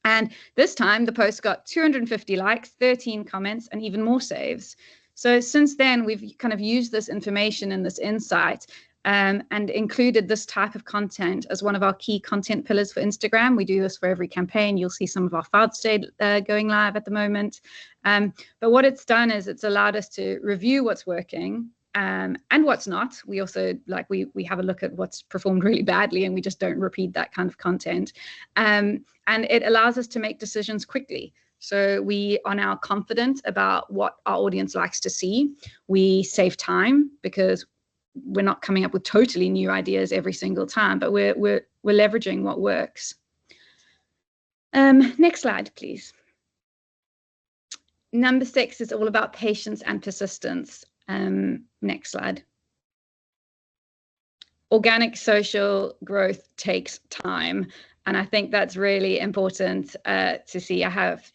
And this time the post got 250 likes, 13 comments, and even more saves. So since then, we've kind of used this information and this insight and included this type of content as one of our key content pillars for Instagram. We do this for every campaign. You'll see some of our Father's Day going live at the moment. But what it's done is it's allowed us to review what's working and what's not. We also we have a look at what's performed really badly, and we just don't repeat that kind of content. And it allows us to make decisions quickly. So we are now confident about what our audience likes to see. We save time because we're not coming up with totally new ideas every single time, but we're leveraging what works. Next slide, please. Number 6 is all about patience and persistence. Next slide. Organic social growth takes time. And I think that's really important to see.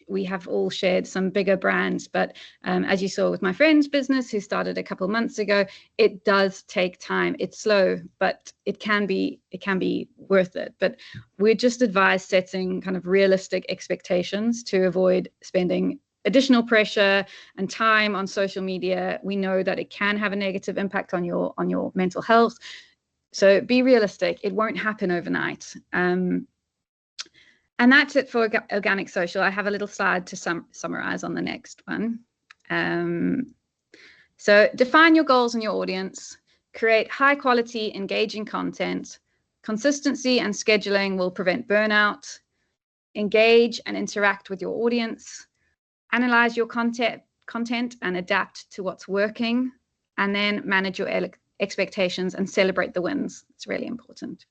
We have all shared some bigger brands, but as you saw with my friend's business who started a couple of months ago, it does take time. It's slow, but it can be worth it. But we're just advised setting kind of realistic expectations to avoid spending additional pressure and time on social media. We know that it can have a negative impact on your mental health. So be realistic. It won't happen overnight. And that's it for organic social. I have a little slide to summarize on the next one. So define your goals and your audience, create high quality, engaging content. Consistency and scheduling will prevent burnout. Engage and interact with your audience. Analyze your content and adapt to what's working. And then manage your expectations and celebrate the wins. It's really important.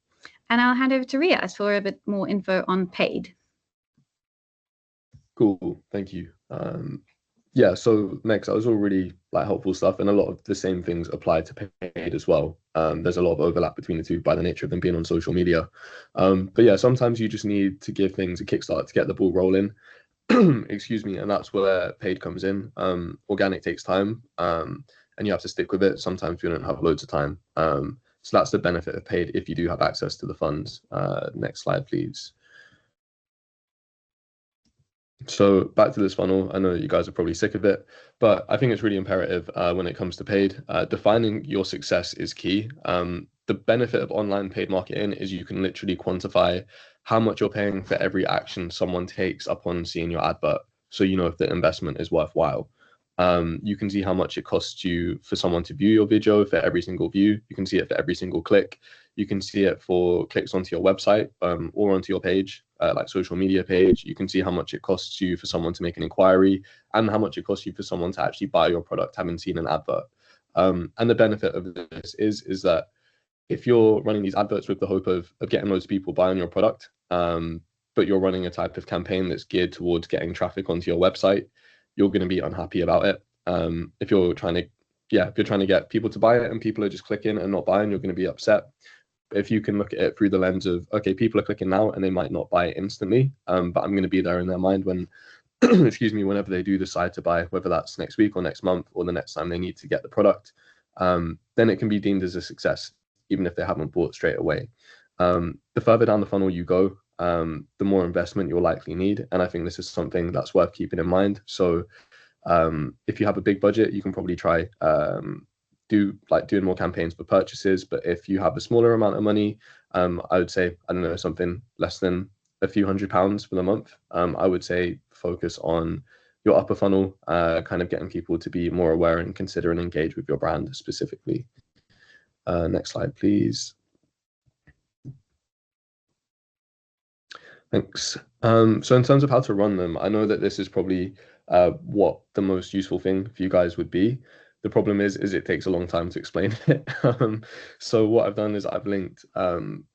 And I'll hand over to Riaz for a bit more info on paid. Cool, thank you. Yeah, so Megs, that was all really helpful stuff, and a lot of the same things apply to paid as well. There's a lot of overlap between the two by the nature of them being on social media. But yeah, sometimes you just need to give things a kickstart to get the ball rolling. Excuse me, and that's where paid comes in. Organic takes time, and you have to stick with it. Sometimes you don't have loads of time. So that's the benefit of paid if you do have access to the funds. Next slide, please. So back to this funnel. I know you guys are probably sick of it, but I think it's really imperative when it comes to paid. Defining your success is key. The benefit of online paid marketing is you can literally quantify how much you're paying for every action someone takes upon seeing your advert. So you know if the investment is worthwhile. You can see how much it costs you for someone to view your video for every single view. You can see it for every single click. You can see it for clicks onto your website or onto your page, like social media page. You can see how much it costs you for someone to make an inquiry and how much it costs you for someone to actually buy your product, having seen an advert. And the benefit of this is that if you're running these adverts with the hope of getting loads of people buying your product, but you're running a type of campaign that's geared towards getting traffic onto your website, you're going to be unhappy about it. If you're trying to get people to buy it and people are just clicking and not buying, you're going to be upset. But if you can look at it through the lens of, okay, people are clicking now and they might not buy it instantly, but I'm going to be there in their mind when, excuse me, whenever they do decide to buy, whether that's next week or next month or the next time they need to get the product, then it can be deemed as a success, even if they haven't bought straight away. The further down the funnel you go, the more investment you'll likely need. And I think this is something that's worth keeping in mind. So if you have a big budget, you can probably try doing more campaigns for purchases. But if you have a smaller amount of money, I would say, I don't know, something less than a few £100s for the month. I would say focus on your upper funnel, kind of getting people to be more aware and consider and engage with your brand specifically. Next slide, please. Thanks. So in terms of how to run them, I know that this is probably what the most useful thing for you guys would be. The problem is it takes a long time to explain it. So what I've done is I've linked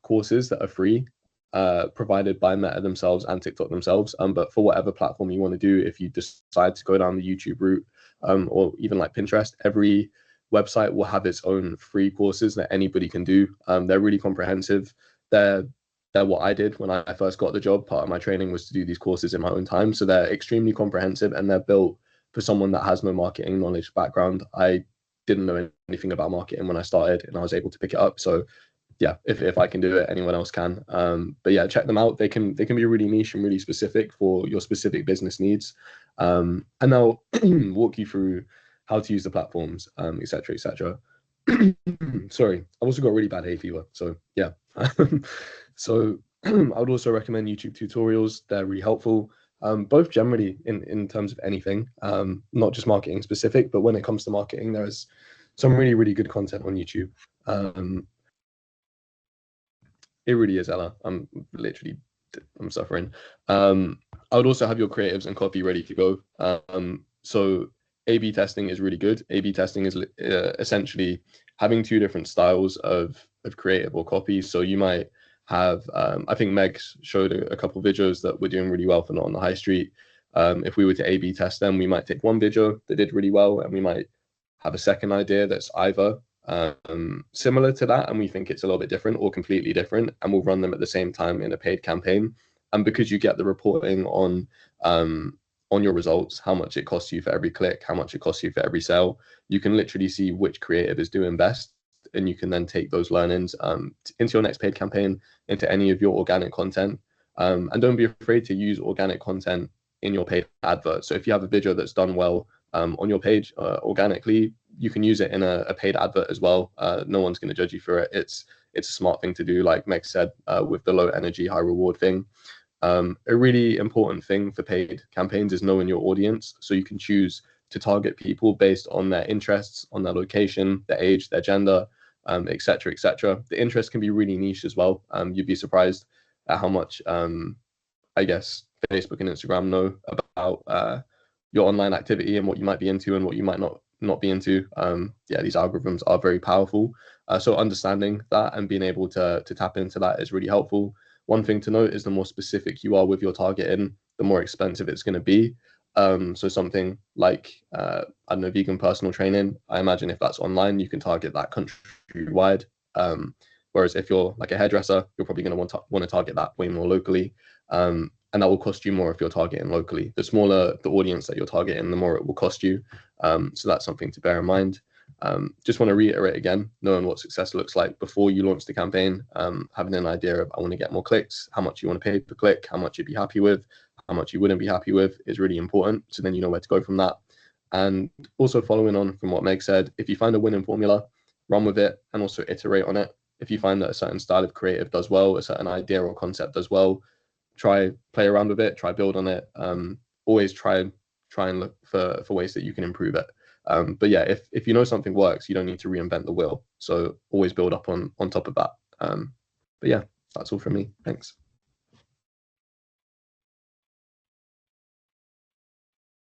courses that are free, provided by Meta themselves and TikTok themselves. But for whatever platform you want to do, if you decide to go down the YouTube route, or even like Pinterest, every website will have its own free courses that anybody can do. They're really comprehensive. They're what I did when I first got the job. Part of my training was to do these courses in my own time. So they're extremely comprehensive and they're built for someone that has no marketing knowledge background. I didn't know anything about marketing when I started and I was able to pick it up. So yeah, if I can do it, anyone else can. But yeah, check them out. They can be really niche and really specific for your specific business needs. And they'll walk you through how to use the platforms, et cetera, et cetera. Sorry, I've also got really bad hay fever. So yeah. So I would also recommend YouTube tutorials. They're really helpful, both generally in terms of anything, not just marketing specific, but when it comes to marketing, there's some really, really good content on YouTube. It really is, Ella. I'm suffering. I would also have your creatives and copy ready to go. So A/B testing is really good. A/B testing is essentially having two different styles of creative or copy. So you might have, I think Meg showed a couple of videos that were doing really well for Not on the High Street. If we were to A/B test them, we might take one video that did really well and we might have a second idea that's either similar to that, and we think it's a little bit different or completely different, and we'll run them at the same time in a paid campaign. And because you get the reporting on your results, how much it costs you for every click, how much it costs you for every sale, you can literally see which creative is doing best, and you can then take those learnings into your next paid campaign, into any of your organic content. And don't be afraid to use organic content in your paid advert. So if you have a video that's done well on your page organically, you can use it in a paid advert as well. No one's going to judge you for it. It's a smart thing to do, like Meg said, with the low energy, high reward thing. A really important thing for paid campaigns is knowing your audience, so you can choose to target people based on their interests, on their location, their age, their gender, etc., etc. The interest can be really niche as well. You'd be surprised at how much, I guess, Facebook and Instagram know about your online activity and what you might be into and what you might not be into. Yeah, these algorithms are very powerful. So understanding that and being able to tap into that is really helpful. One thing to note is the more specific you are with your targeting, the more expensive it's going to be. So something like, I don't know, vegan personal training, I imagine if that's online, you can target that countrywide. Whereas if you're like a hairdresser, you're probably going to want to target that way more locally. And that will cost you more if you're targeting locally. The smaller the audience that you're targeting, the more it will cost you. So that's something to bear in mind. Just want to reiterate again, knowing what success looks like before you launch the campaign, having an idea of, I want to get more clicks, how much you want to pay per click, how much you'd be happy with, how much you wouldn't be happy with is really important. So then you know where to go from that. And also following on from what Meg said, if you find a winning formula, run with it and also iterate on it. If you find that a certain style of creative does well, a certain idea or concept does well, play around with it, try build on it. Always try and look for ways that you can improve it. But yeah, if you know something works, you don't need to reinvent the wheel. So always build up on top of that. But yeah, that's all from me. Thanks.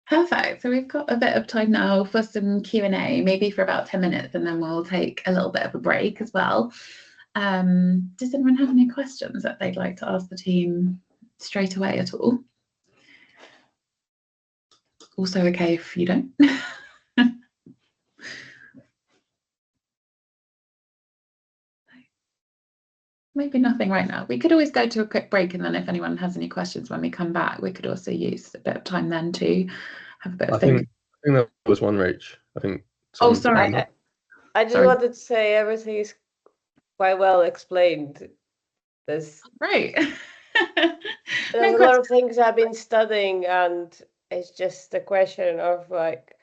Perfect. So we've got a bit of time now for some Q&A, maybe for about 10 minutes, and then we'll take a little bit of a break as well. Does anyone have any questions that they'd like to ask the team straight away at all? Also okay if you don't. Maybe nothing right now. We could always go to a quick break, and then if anyone has any questions when we come back, we could also use a bit of time then to have a bit of think there was one, Rach. I think. Oh, sorry. I just wanted to say everything is quite well explained. There's right. There's a lot of things I've been studying, and it's just a question of like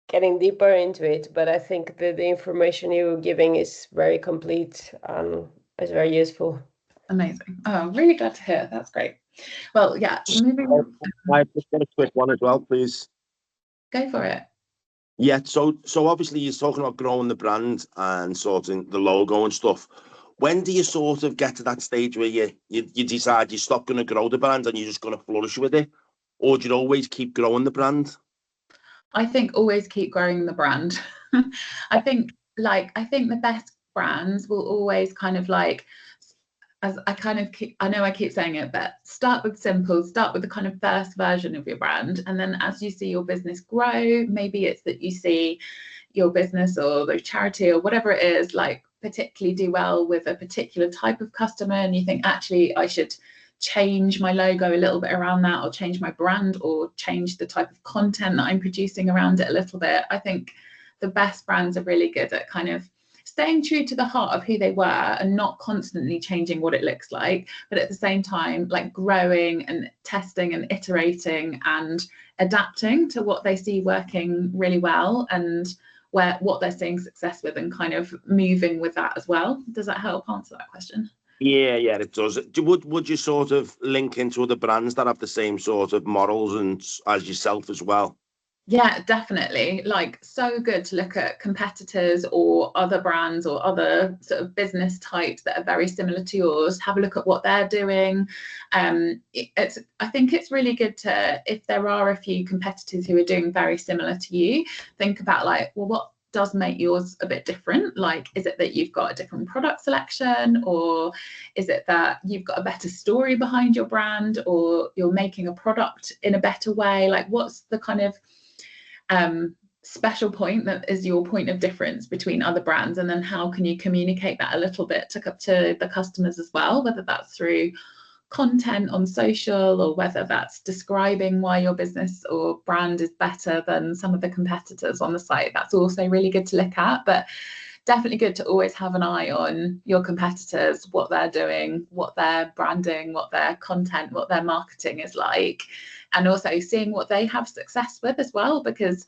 getting deeper into it. But I think that the information you're giving is very complete and is very useful. Amazing. Oh, really glad to hear. That's great. Well, yeah, moving on. I just got a quick one as well, please. Go for it. Yeah, so obviously you're talking about growing the brand and sorting the logo and stuff. When do you sort of get to that stage where you decide you're stop going to grow the brand and you're just going to flourish with it? Or do you always keep growing the brand? I think always keep growing the brand. I think the best brands will always kind of like, as I know I keep saying it, but start with simple, start with the kind of first version of your brand. And then as you see your business grow, maybe it's that you see your business or the charity or whatever it is, like particularly do well with a particular type of customer. And you think, actually, I should change my logo a little bit around that, or change my brand, or change the type of content that I'm producing around it a little bit. I think the best brands are really good at kind of staying true to the heart of who they were and not constantly changing what it looks like, but at the same time, like growing and testing and iterating and adapting to what they see working really well and what they're seeing success with, and kind of moving with that as well. Does that help answer that question? Yeah, it does. Would you sort of link into other brands that have the same sort of morals and as yourself as well? Yeah, definitely. Like, so good to look at competitors or other brands or other sort of business types that are very similar to yours. Have a look at what they're doing. I think it's really good to, if there are a few competitors who are doing very similar to you, think about like, well, what does make yours a bit different? Like, is it that you've got a different product selection, or is it that you've got a better story behind your brand, or you're making a product in a better way? Like, what's the kind of special point that is your point of difference between other brands, and then how can you communicate that a little bit to the customers as well, whether that's through content on social, or whether that's describing why your business or brand is better than some of the competitors on the site. That's also really good to look at, but definitely good to always have an eye on your competitors, what they're doing, what their branding, what their content, what their marketing is like, and also seeing what they have success with as well, because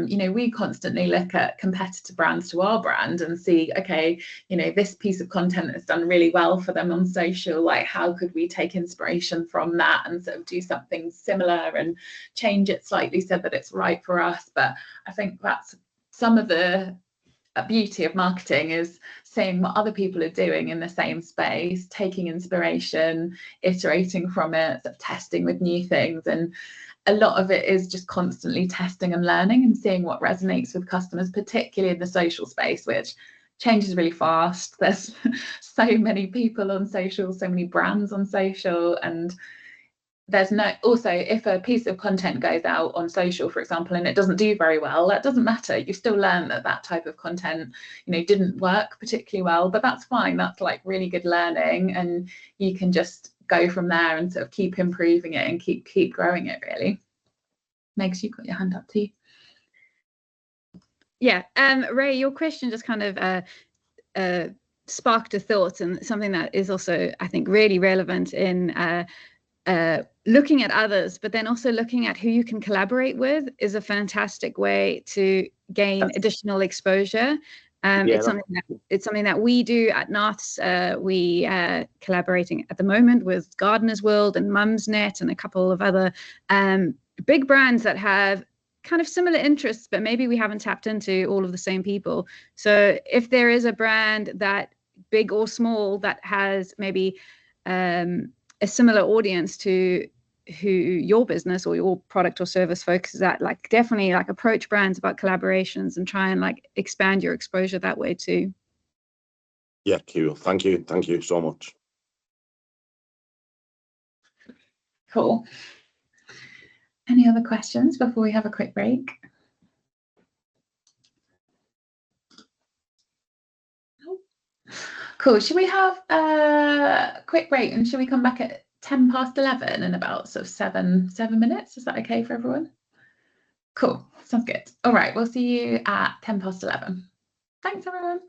you know, we constantly look at competitor brands to our brand and see, okay, you know, this piece of content has done really well for them on social, like how could we take inspiration from that and sort of do something similar and change it slightly so that it's right for us. But I think that's some of the beauty of marketing, is seeing what other people are doing in the same space, taking inspiration, iterating from it, sort of testing with new things. And a lot of it is just constantly testing and learning and seeing what resonates with customers, particularly in the social space, which changes really fast. There's so many people on social, so many brands on social, and there's no, also if a piece of content goes out on social, for example, and it doesn't do very well, that doesn't matter. You still learn that that type of content, you know, didn't work particularly well, but that's fine. That's like really good learning, and you can just go from there and sort of keep improving it and keep growing it, really. Megs, you've got your hand up too. Yeah, Ray, your question just kind of sparked a thought, and something that is also, I think, really relevant in looking at others, but then also looking at who you can collaborate with is a fantastic way to gain additional exposure. It's something that we do at Norths. We collaborating at the moment with Gardeners World and Mumsnet and a couple of other big brands that have kind of similar interests, but maybe we haven't tapped into all of the same people. So if there is a brand that, big or small, that has maybe a similar audience to who your business or your product or service focuses at, like definitely like approach brands about collaborations and try and like expand your exposure that way too. Yeah, cool. Thank you so much. Cool. Any other questions before we have a quick break? Cool. Should we have a quick break, and should we come back at 11:10 in about sort of seven minutes? Is that okay for everyone? Cool. Sounds good. All right. We'll see you at 11:10. Thanks, everyone.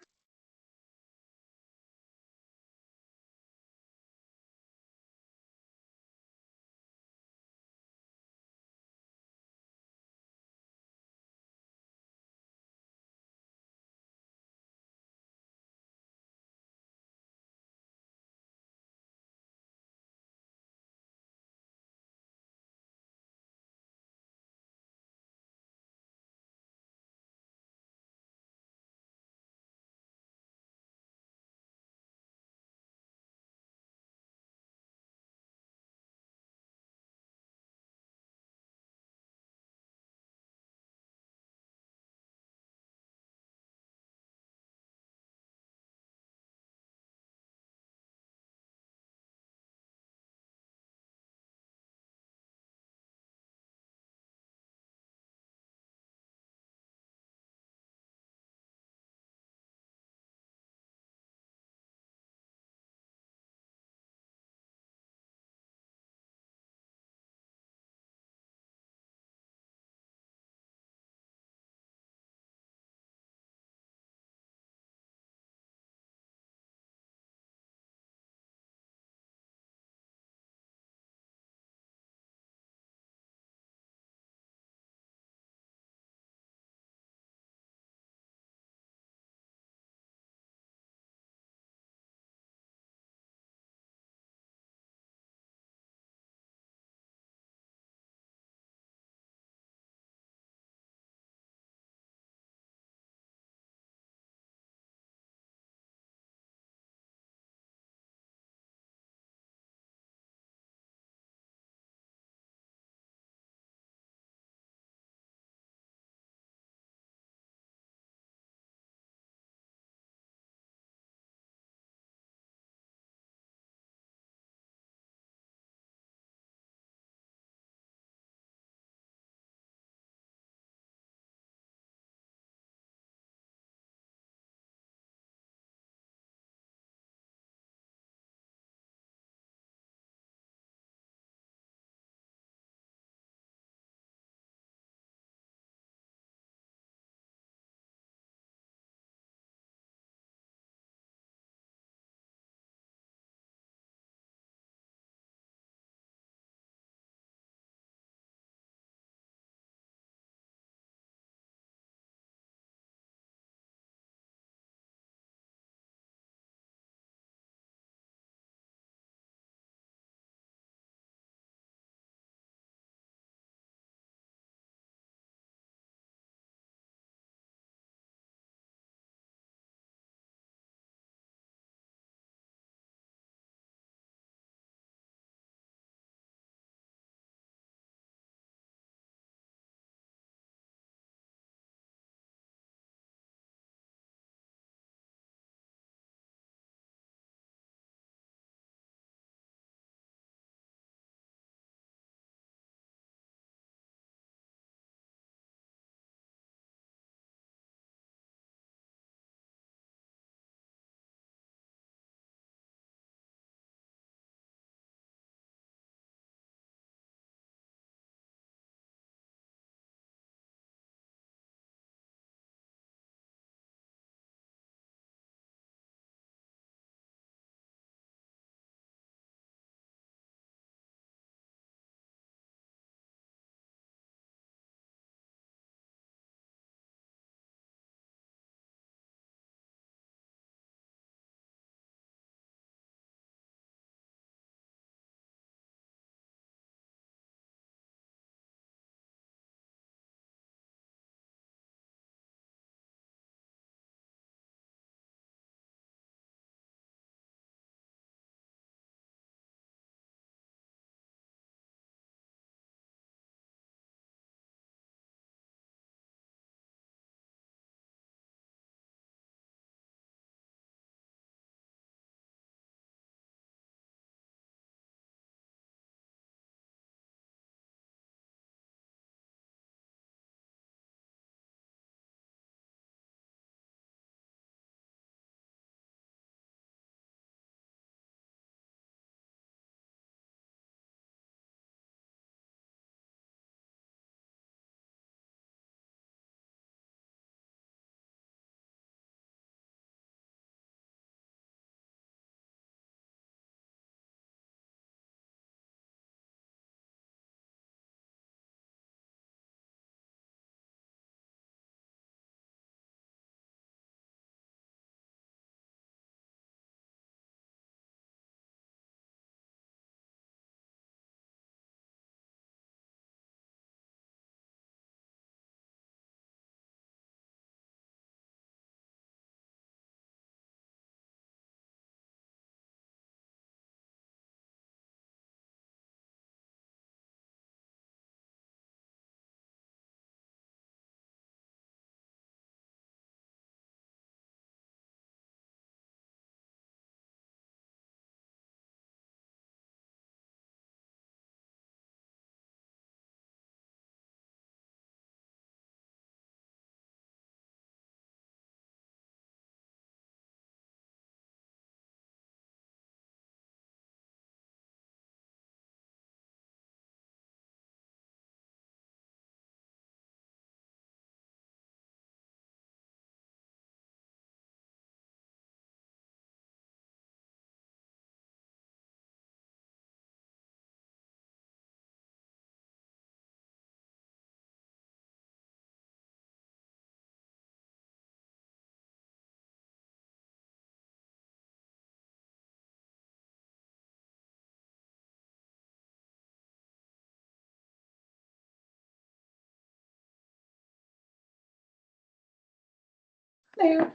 Hello.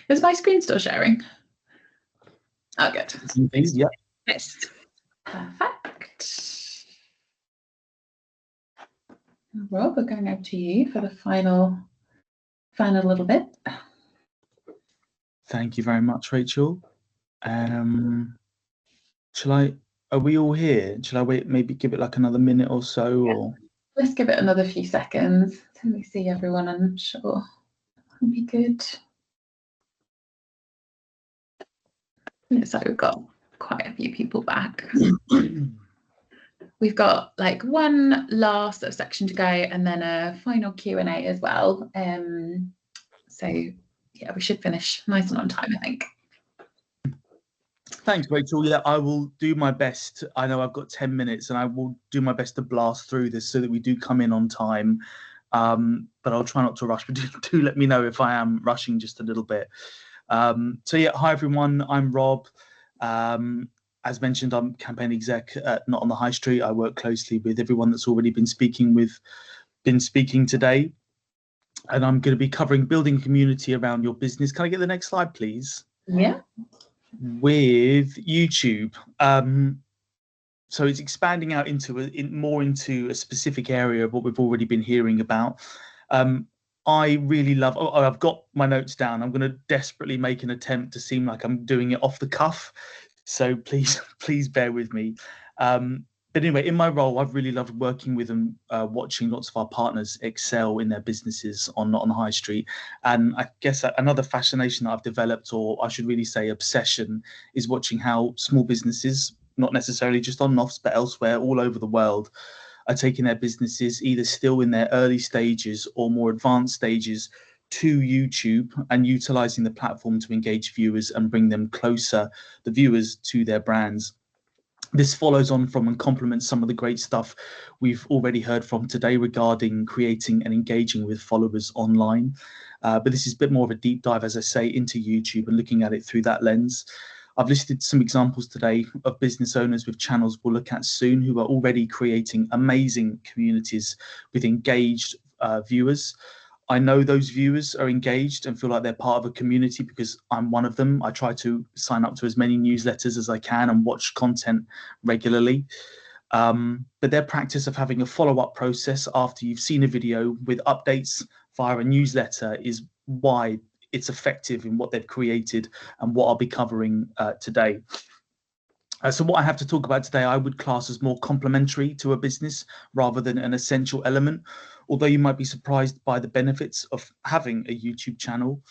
Is my screen still sharing? Oh, good. Please, yeah. Yes. Perfect. Rob, we're going over to you for the final little bit. Thank you very much, Rachel. Are we all here? Shall I wait, maybe give it like another minute or so? Yeah. Or Let's give it another few seconds till we see everyone. I'm sure that'll be good. Looks like we've got quite a few people back. We've got like one last section to go and then a final Q&A as well. So yeah, we should finish nice and on time, I think. Thanks, Rachel. Yeah, I will do my best. I know I've got 10 minutes and I will do my best to blast through this so that we do come in on time. But I'll try not to rush, but do let me know if I am rushing just a little bit. So yeah, hi everyone, I'm Rob. As mentioned, I'm campaign exec at Not on the High Street. I work closely with everyone that's already been speaking today. And I'm going to be covering building community around your business. Can I get the next slide, please? Yeah. With YouTube. So it's expanding out more into a specific area of what we've already been hearing about. I really love, I've got my notes down. I'm going to desperately make an attempt to seem like I'm doing it off the cuff. So please bear with me. But anyway, in my role, I've really loved working with and watching lots of our partners excel in their businesses Not on the High Street. And I guess another fascination that I've developed, or I should really say obsession, is watching how small businesses, not necessarily just on Nofs, but elsewhere all over the world, are taking their businesses either still in their early stages or more advanced stages to YouTube and utilizing the platform to engage viewers and bring them closer, the viewers, to their brands. This follows on from and complements some of the great stuff we've already heard from today regarding creating and engaging with followers online. But this is a bit more of a deep dive, as I say, into YouTube and looking at it through that lens. I've listed some examples today of business owners with channels we'll look at soon who are already creating amazing communities with engaged viewers. I know those viewers are engaged and feel like they're part of a community because I'm one of them. I try to sign up to as many newsletters as I can and watch content regularly. But their practice of having a follow-up process after you've seen a video with updates via a newsletter is why it's effective in what they've created and what I'll be covering today. So what I have to talk about today, I would class as more complementary to a business rather than an essential element. Although you might be surprised by the benefits of having a YouTube channel,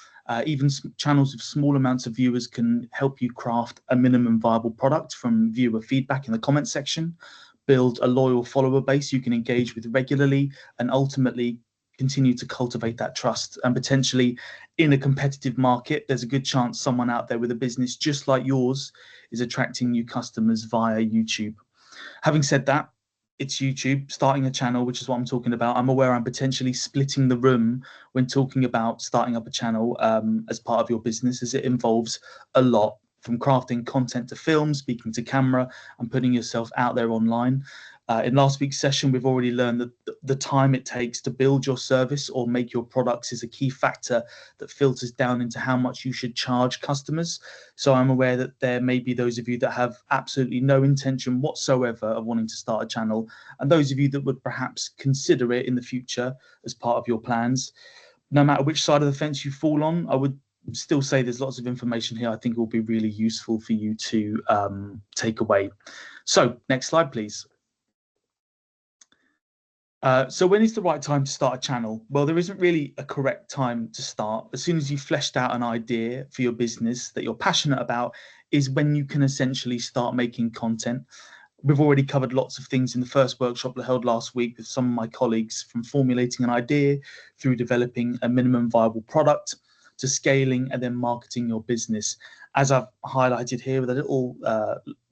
even channels with small amounts of viewers can help you craft a minimum viable product from viewer feedback in the comment section, build a loyal follower base you can engage with regularly, and ultimately continue to cultivate that trust. And potentially in a competitive market, there's a good chance someone out there with a business just like yours is attracting new customers via YouTube. Having said that, it's YouTube, starting a channel, which is what I'm talking about. I'm aware I'm potentially splitting the room when talking about starting up a channel as part of your business, as it involves a lot, from crafting content to film, speaking to camera, and putting yourself out there online. In last week's session, we've already learned that the time it takes to build your service or make your products is a key factor that filters down into how much you should charge customers. So I'm aware that there may be those of you that have absolutely no intention whatsoever of wanting to start a channel, and those of you that would perhaps consider it in the future as part of your plans. No matter which side of the fence you fall on, I would still say there's lots of information here I think will be really useful for you to take away. So next slide, please. So when is the right time to start a channel? Well, there isn't really a correct time to start. As soon as you've fleshed out an idea for your business that you're passionate about is when you can essentially start making content. We've already covered lots of things in the first workshop that I held last week with some of my colleagues, from formulating an idea through developing a minimum viable product to scaling and then marketing your business. As I've highlighted here with a little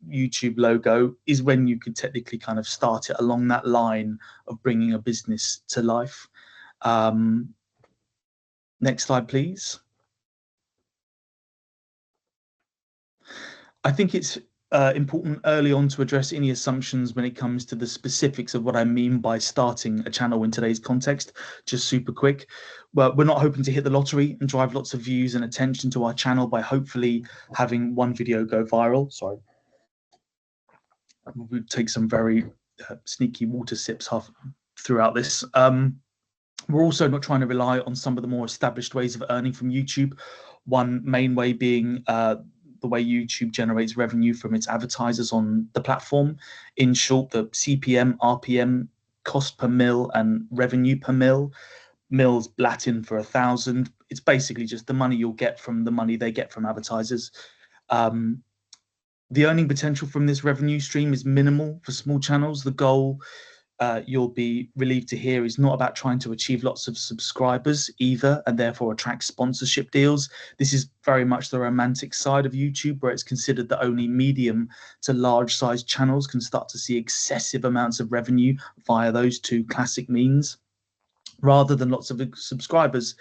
YouTube logo, is when you could technically kind of start it along that line of bringing a business to life. Next slide, please. I think it's important early on to address any assumptions when it comes to the specifics of what I mean by starting a channel in today's context. Just super quick. Well, we're not hoping to hit the lottery and drive lots of views and attention to our channel by hopefully having one video go viral. Sorry. We'll take some very sneaky water sips throughout this. We're also not trying to rely on some of the more established ways of earning from YouTube. One main way being the way YouTube generates revenue from its advertisers on the platform. In short, the CPM, RPM, cost per mil, and revenue per mil. Mil's Latin for 1,000. It's basically just the money you'll get from the money they get from advertisers. The earning potential from this revenue stream is minimal for small channels. The goal, you'll be relieved to hear, is not about trying to achieve lots of subscribers either, and therefore attract sponsorship deals. This is very much the romantic side of YouTube, where it's considered that only medium to large sized channels can start to see excessive amounts of revenue via those two classic means. Rather than lots of subscribers,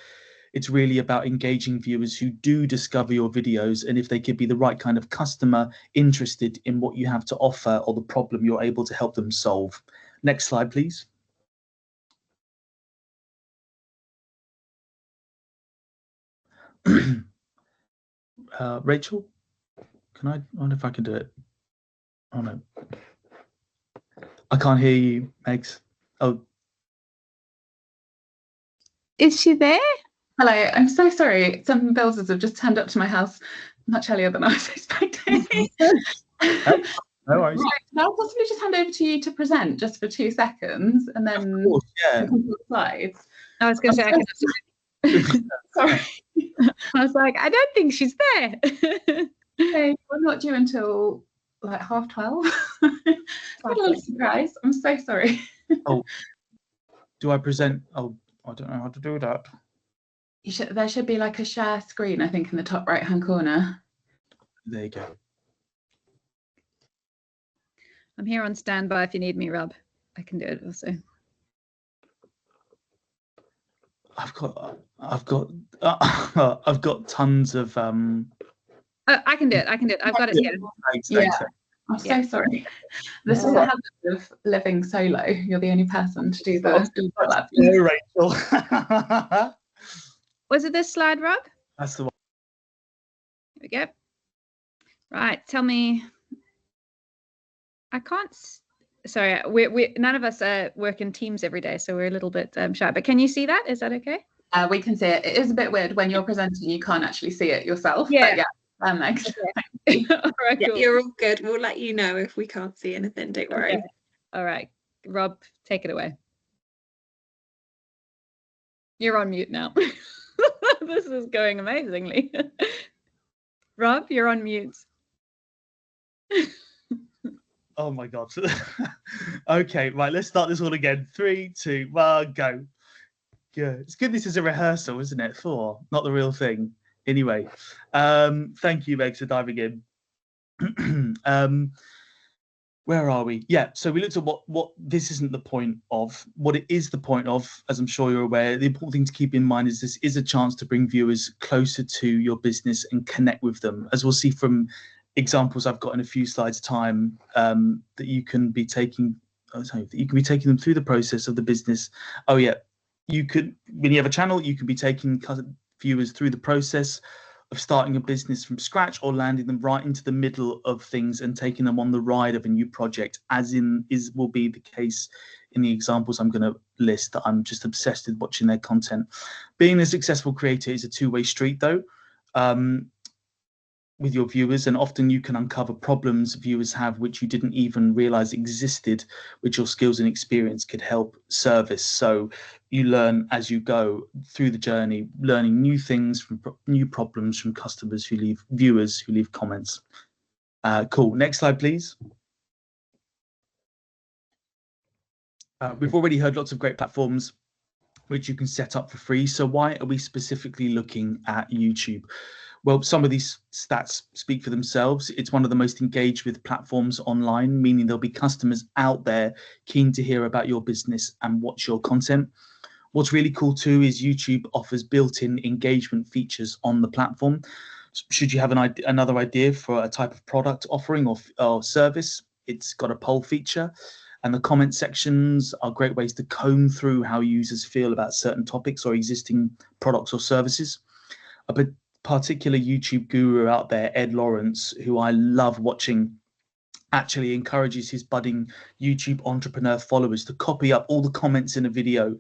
it's really about engaging viewers who do discover your videos, and if they could be the right kind of customer interested in what you have to offer or the problem you're able to help them solve. Next slide, please. Rachel, I wonder if I can do it. Oh no, I can't hear you, Megs. Oh, Is she there? Hello, I'm so sorry. Some builders have just turned up to my house much earlier than I was expecting. No worries. Right, can I possibly just hand over to you to present just for 2 seconds, and then Of course, yeah. the slides? I was going to say, Sorry. I was like, I don't think she's there. Okay, we're not due until like 12:30. What a little surprise. I'm so sorry. Oh, do I present? Oh, I don't know how to do that. There should be like a share screen, I think, in the top right-hand corner. There you go. I'm here on standby if you need me, Rob. I can do it also. I've got tons of Oh, I can do it. I've got it here. Thanks. I'm so sorry. This is the habit of living solo. You're the only person to do the lab. Hello, Rachel. Was it this slide, Rob? That's the one. Here we go. Right, tell me. I can't. Sorry, we none of us work in teams every day, so we're a little bit shy. But can you see that? Is that okay? We can see it. It is a bit weird when you're presenting. You can't actually see it yourself. Yeah. But yeah. Meg. Okay. All right, Yeah, cool. you're all good. We'll let you know if we can't see anything. Don't worry. Okay. All right, Rob, take it away. You're on mute now. This is going amazingly. Rob, you're on mute. Oh my God. Okay, right, let's start this all again. 3, 2, 1, go. Good. It's good this is a rehearsal, isn't it? Not the real thing. Anyway, thank you, Meg, for diving in. Where are we? Yeah, so we looked at what this isn't the point of. What it is the point of, as I'm sure you're aware, the important thing to keep in mind is this is a chance to bring viewers closer to your business and connect with them. As we'll see from examples I've got in a few slides' time, that you can be taking them through the process of the business. Oh yeah, you could, when you have a channel, you can be taking viewers through the process of starting a business from scratch, or landing them right into the middle of things and taking them on the ride of a new project, will be the case in the examples I'm going to list, that I'm just obsessed with watching their content. Being a successful creator is a two-way street though, with your viewers, and often you can uncover problems viewers have which you didn't even realize existed, which your skills and experience could help service. So you learn as you go through the journey, learning new things from new problems from viewers who leave comments. Cool. Next slide, please. We've already heard lots of great platforms which you can set up for free. So why are we specifically looking at YouTube? Well, some of these stats speak for themselves. It's one of the most engaged with platforms online, meaning there'll be customers out there keen to hear about your business and watch your content. What's really cool too is YouTube offers built-in engagement features on the platform. Should you have another idea for a type of product offering or service, it's got a poll feature. And the comment sections are great ways to comb through how users feel about certain topics or existing products or services. A particular YouTube guru out there, Ed Lawrence, who I love watching, actually encourages his budding YouTube entrepreneur followers to copy up all the comments in a video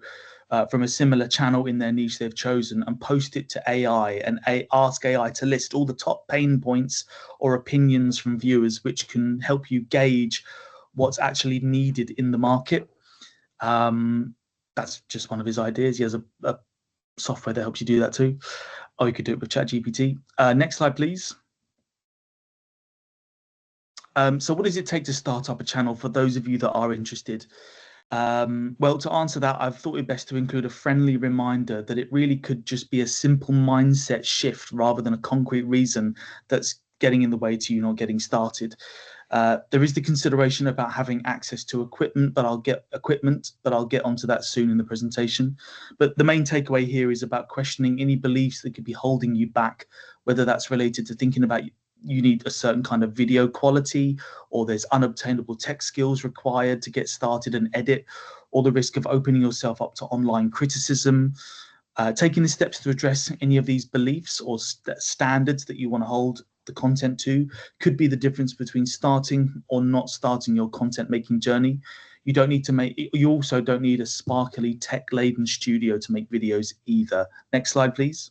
from a similar channel in their niche they've chosen and post it to AI and ask AI to list all the top pain points or opinions from viewers, which can help you gauge what's actually needed in the market. That's just one of his ideas. He has a software that helps you do that too. Or you could do it with ChatGPT. Next slide, please. So what does it take to start up a channel for those of you that are interested? Well, to answer that, I've thought it best to include a friendly reminder that it really could just be a simple mindset shift rather than a concrete reason that's getting in the way to you not getting started. There is the consideration about having access to equipment, but I'll get onto that soon in the presentation. But the main takeaway here is about questioning any beliefs that could be holding you back, whether that's related to thinking about you need a certain kind of video quality, or there's unobtainable tech skills required to get started and edit, or the risk of opening yourself up to online criticism. Taking the steps to address any of these beliefs or standards that you want to hold the content to could be the difference between starting or not starting your content making journey. You also don't need a sparkly tech laden studio to make videos either. Next slide, please.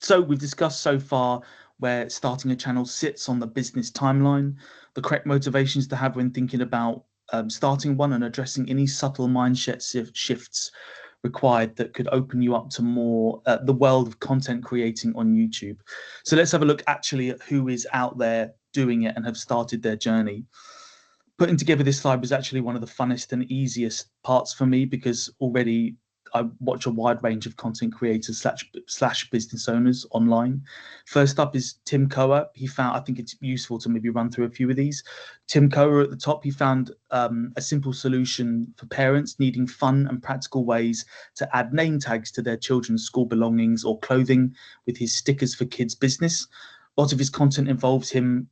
So we've discussed so far where starting a channel sits on the business timeline, the correct motivations to have when thinking about starting one, and addressing any subtle mindset shifts required that could open you up to more the world of content creating on YouTube. So let's have a look actually at who is out there doing it and have started their journey. Putting together this slide was actually one of the funnest and easiest parts for me, because already I watch a wide range of content creators slash business owners online. First up is Tim Coa. I think it's useful to maybe run through a few of these. Tim Coa at the top, he found a simple solution for parents needing fun and practical ways to add name tags to their children's school belongings or clothing with his Stickers for Kids business. A lot of his content involves him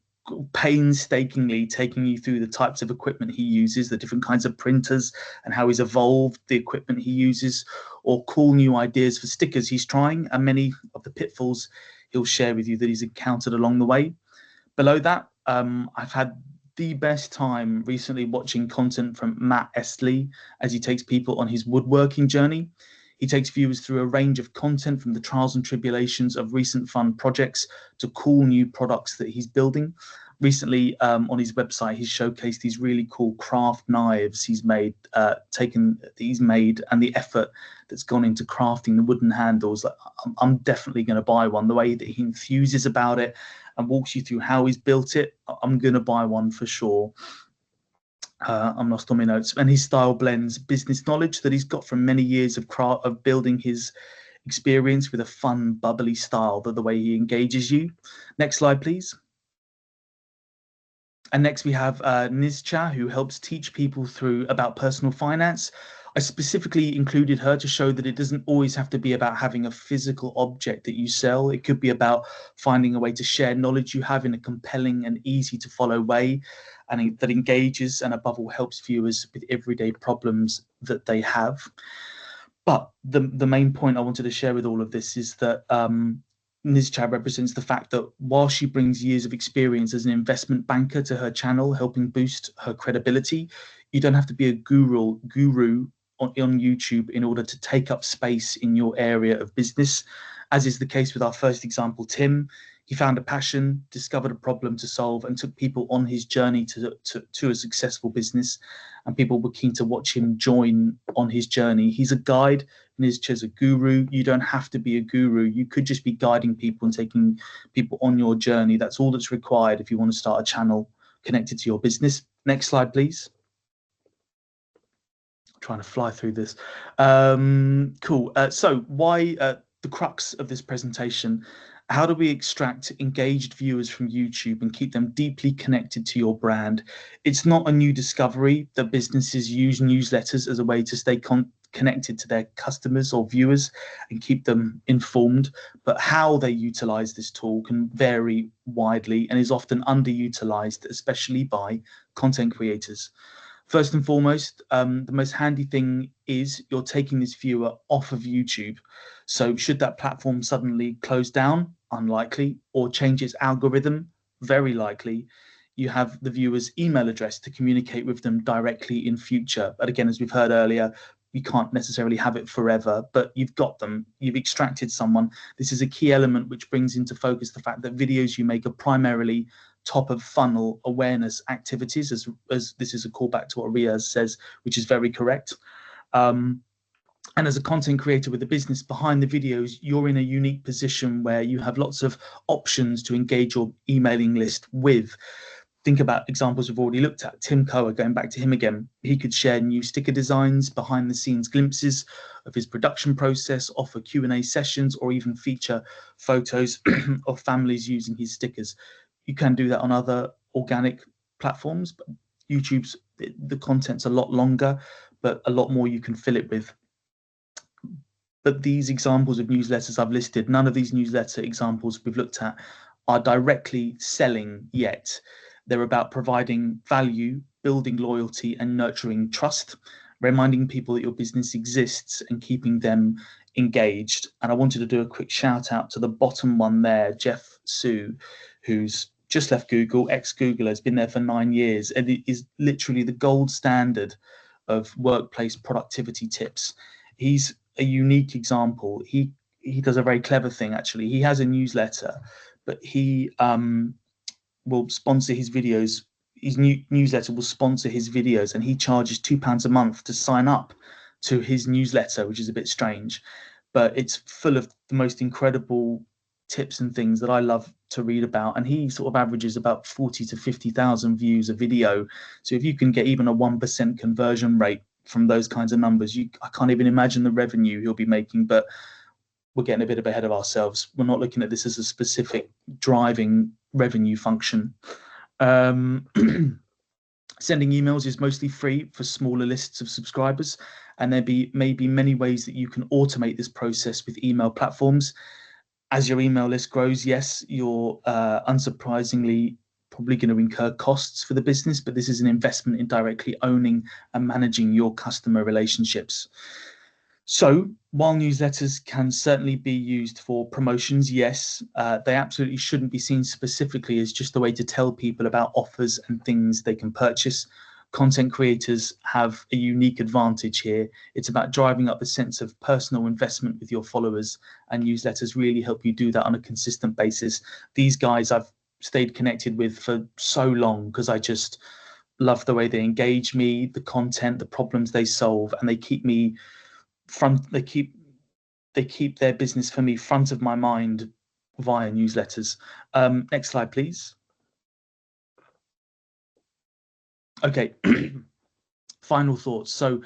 painstakingly taking you through the types of equipment he uses, the different kinds of printers, and how he's evolved the equipment he uses, or cool new ideas for stickers he's trying, and many of the pitfalls he'll share with you that he's encountered along the way. Below that, I've had the best time recently watching content from Matt Estley as he takes people on his woodworking journey. He takes viewers through a range of content, from the trials and tribulations of recent fun projects to cool new products that he's building. Recently, on his website, he's showcased these really cool craft knives he's made, and the effort that's gone into crafting the wooden handles. I'm definitely going to buy one. The way that he enthuses about it and walks you through how he's built it, I'm going to buy one for sure. I'm lost on my notes. And his style blends business knowledge that he's got from many years of building his experience with a fun, bubbly style, the way he engages you. Next slide, please. And next we have Nizcha, who helps teach people about personal finance. I specifically included her to show that it doesn't always have to be about having a physical object that you sell. It could be about finding a way to share knowledge you have in a compelling and easy to follow way, and that engages and above all helps viewers with everyday problems that they have. But the main point I wanted to share with all of this is that Nizcha represents the fact that while she brings years of experience as an investment banker to her channel, helping boost her credibility, you don't have to be a guru on YouTube in order to take up space in your area of business. As is the case with our first example, Tim. He found a passion, discovered a problem to solve, and took people on his journey to a successful business. And people were keen to watch him join on his journey. He's a guide, Nizcha's a guru. You don't have to be a guru. You could just be guiding people and taking people on your journey. That's all that's required if you want to start a channel connected to your business. Next slide, please. Trying to fly through this. Cool. So why the crux of this presentation? How do we extract engaged viewers from YouTube and keep them deeply connected to your brand? It's not a new discovery that businesses use newsletters as a way to stay connected to their customers or viewers and keep them informed. But how they utilize this tool can vary widely and is often underutilized, especially by content creators. First and foremost, the most handy thing is you're taking this viewer off of YouTube. So should that platform suddenly close down? Unlikely. Or change its algorithm? Very likely. You have the viewer's email address to communicate with them directly in future. But again, as we've heard earlier, you can't necessarily have it forever, but you've got them. You've extracted someone. This is a key element which brings into focus the fact that videos you make are primarily top of funnel awareness activities, as this is a callback to what Riaz says, which is very correct. And as a content creator with a business behind the videos, you're in a unique position where you have lots of options to engage your emailing list with. Think about examples we've already looked at. Tim Coa, going back to him again, he could share new sticker designs, behind the scenes glimpses of his production process, offer Q&A sessions, or even feature photos of families using his stickers. You can do that on other organic platforms, but YouTube's, the content's a lot longer, but a lot more you can fill it with. But these examples of newsletters I've listed, none of these newsletter examples we've looked at are directly selling yet. They're about providing value, building loyalty, and nurturing trust, reminding people that your business exists and keeping them engaged. And I wanted to do a quick shout out to the bottom one there, Jeff Su, who's just left Google, ex-Googler, has been there for 9 years, and it is literally the gold standard of workplace productivity tips. He's a unique example. He does a very clever thing, actually. He has a newsletter, but he will sponsor his videos. His newsletter will sponsor his videos, and he charges £2 a month to sign up to his newsletter, which is a bit strange, but it's full of the most incredible tips and things that I love to read about. And he sort of averages about 40 to 50,000 views a video. So if you can get even a 1% conversion rate from those kinds of numbers, I can't even imagine the revenue he'll be making. But we're getting a bit ahead of ourselves. We're not looking at this as a specific driving revenue function. Sending emails is mostly free for smaller lists of subscribers, and there may be many ways that you can automate this process with email platforms. As your email list grows, yes, you're unsurprisingly probably going to incur costs for the business, but this is an investment in directly owning and managing your customer relationships. So while newsletters can certainly be used for promotions, yes, they absolutely shouldn't be seen specifically as just a way to tell people about offers and things they can purchase. Content creators have a unique advantage here. It's about driving up the sense of personal investment with your followers, and newsletters really help you do that on a consistent basis. These guys I've stayed connected with for so long because I just love the way they engage me, the content, the problems they solve, and they keep me they keep their business for me front of my mind via newsletters. Next slide, please. Okay, final thoughts. So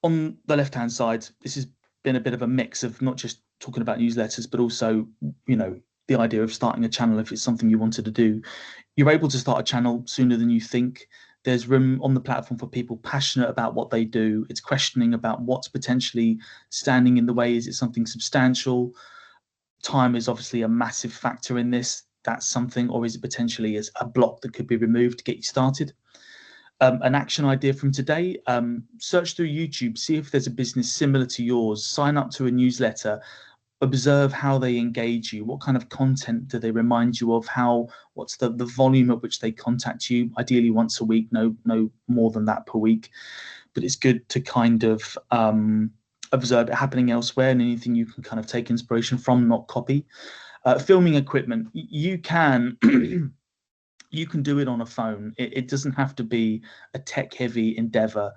on the left-hand side, this has been a bit of a mix of not just talking about newsletters, but also, you know, the idea of starting a channel if it's something you wanted to do. You're able to start a channel sooner than you think. There's room on the platform for people passionate about what they do. It's questioning about what's potentially standing in the way. Is it something substantial? Time is obviously a massive factor in this. That's something, or is it potentially as a block that could be removed to get you started? An action idea from today, search through YouTube, see if there's a business similar to yours, sign up to a newsletter, observe how they engage you, what kind of content do they remind you of, what's the volume at which they contact you, ideally once a week, no more than that per week. But it's good to kind of observe it happening elsewhere, and anything you can kind of take inspiration from, not copy. Filming equipment, you can you can do it on a phone. It doesn't have to be a tech-heavy endeavor.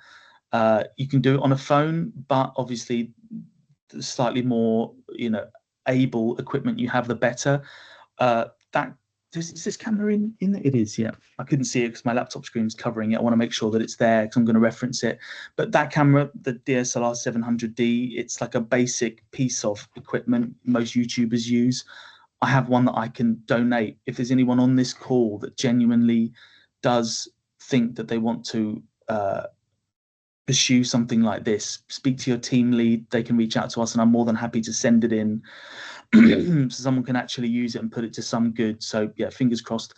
You can do it on a phone, but obviously the slightly more, you know, able equipment you have, the better. Is this camera in there? It is, yeah. I couldn't see it because my laptop screen's covering it. I want to make sure that it's there because I'm going to reference it. But that camera, the DSLR 700D, it's like a basic piece of equipment most YouTubers use. I have one that I can donate. If there's anyone on this call that genuinely does think that they want to pursue something like this, speak to your team lead. They can reach out to us, and I'm more than happy to send it in so someone can actually use it and put it to some good. So yeah, fingers crossed.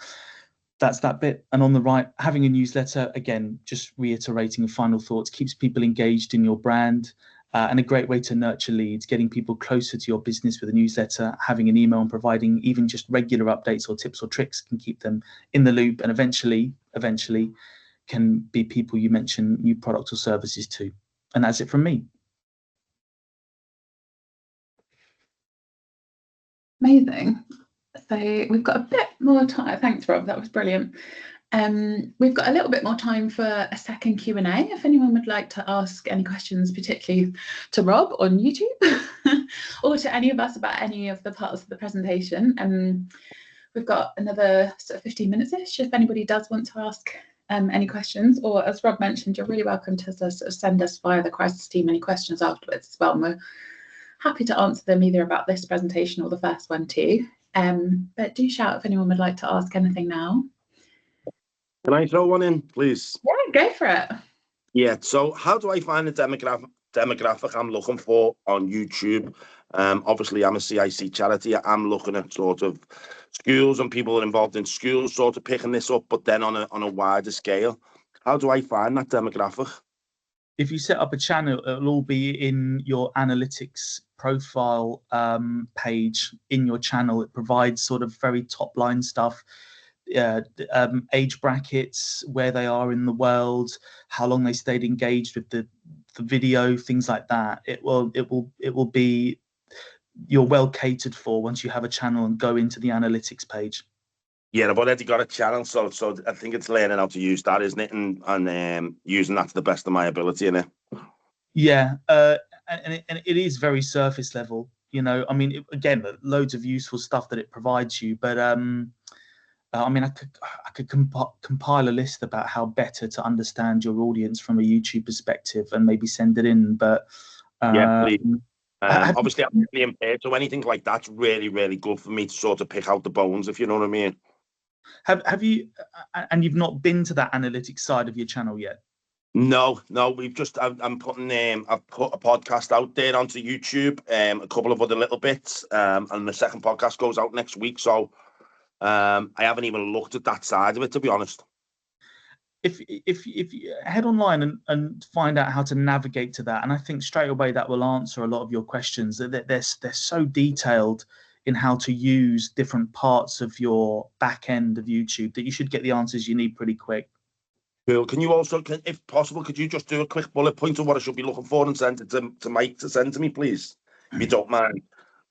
That's that bit. And on the right, having a newsletter, again, just reiterating final thoughts, keeps people engaged in your brand, and a great way to nurture leads, getting people closer to your business with a newsletter, having an email and providing even just regular updates or tips or tricks can keep them in the loop, and eventually can be people you mention new products or services to. And that's it from me. Amazing. So we've got a bit more time. Thanks, Rob. That was brilliant. We've got a little bit more time for a second Q&A. If anyone would like to ask any questions, particularly to Rob on YouTube or to any of us about any of the parts of the presentation. We've got another sort of 15 minutes-ish if anybody does want to ask any questions, or as Rob mentioned, you're really welcome to sort of send us via the crisis team any questions afterwards as well. And we're happy to answer them either about this presentation or the first one too. But do shout if anyone would like to ask anything now. Can I throw one in, please? Yeah, go for it. Yeah, so how do I find the demographic I'm looking for on YouTube? Obviously, I'm a CIC charity. I'm looking at sort of schools and people involved in schools sort of picking this up, but then on a wider scale. How do I find that demographic? If you set up a channel, it'll all be in your analytics profile page in your channel. It provides sort of very top line stuff, age brackets, where they are in the world, how long they stayed engaged with the video, things like that. It will be, you're well catered for once you have a channel and go into the analytics page. Yeah, I've already got a channel, so I think it's learning how to use that, isn't it? And using that to the best of my ability, innit? Yeah, and it is very surface level. You know, I mean, again, loads of useful stuff that it provides you. But I mean, I could compile a list about how better to understand your audience from a YouTube perspective and maybe send it in. But yeah, please. Obviously, I'm really impaired, so anything like that's really, really good for me to sort of pick out the bones, if you know what I mean. Have you, and you've not been to that analytics side of your channel yet? No, we've just, I'm putting, I've put a podcast out there onto YouTube, a couple of other little bits, and the second podcast goes out next week. So I haven't even looked at that side of it, to be honest. If you head online and find out how to navigate to that, and I think straight away that will answer a lot of your questions. They're so detailed in how to use different parts of your back end of YouTube that you should get the answers you need pretty quick. Cool. Can you also, if possible, could you just do a quick bullet point of what I should be looking for and send it to Mike to send to me, please, if you don't mind?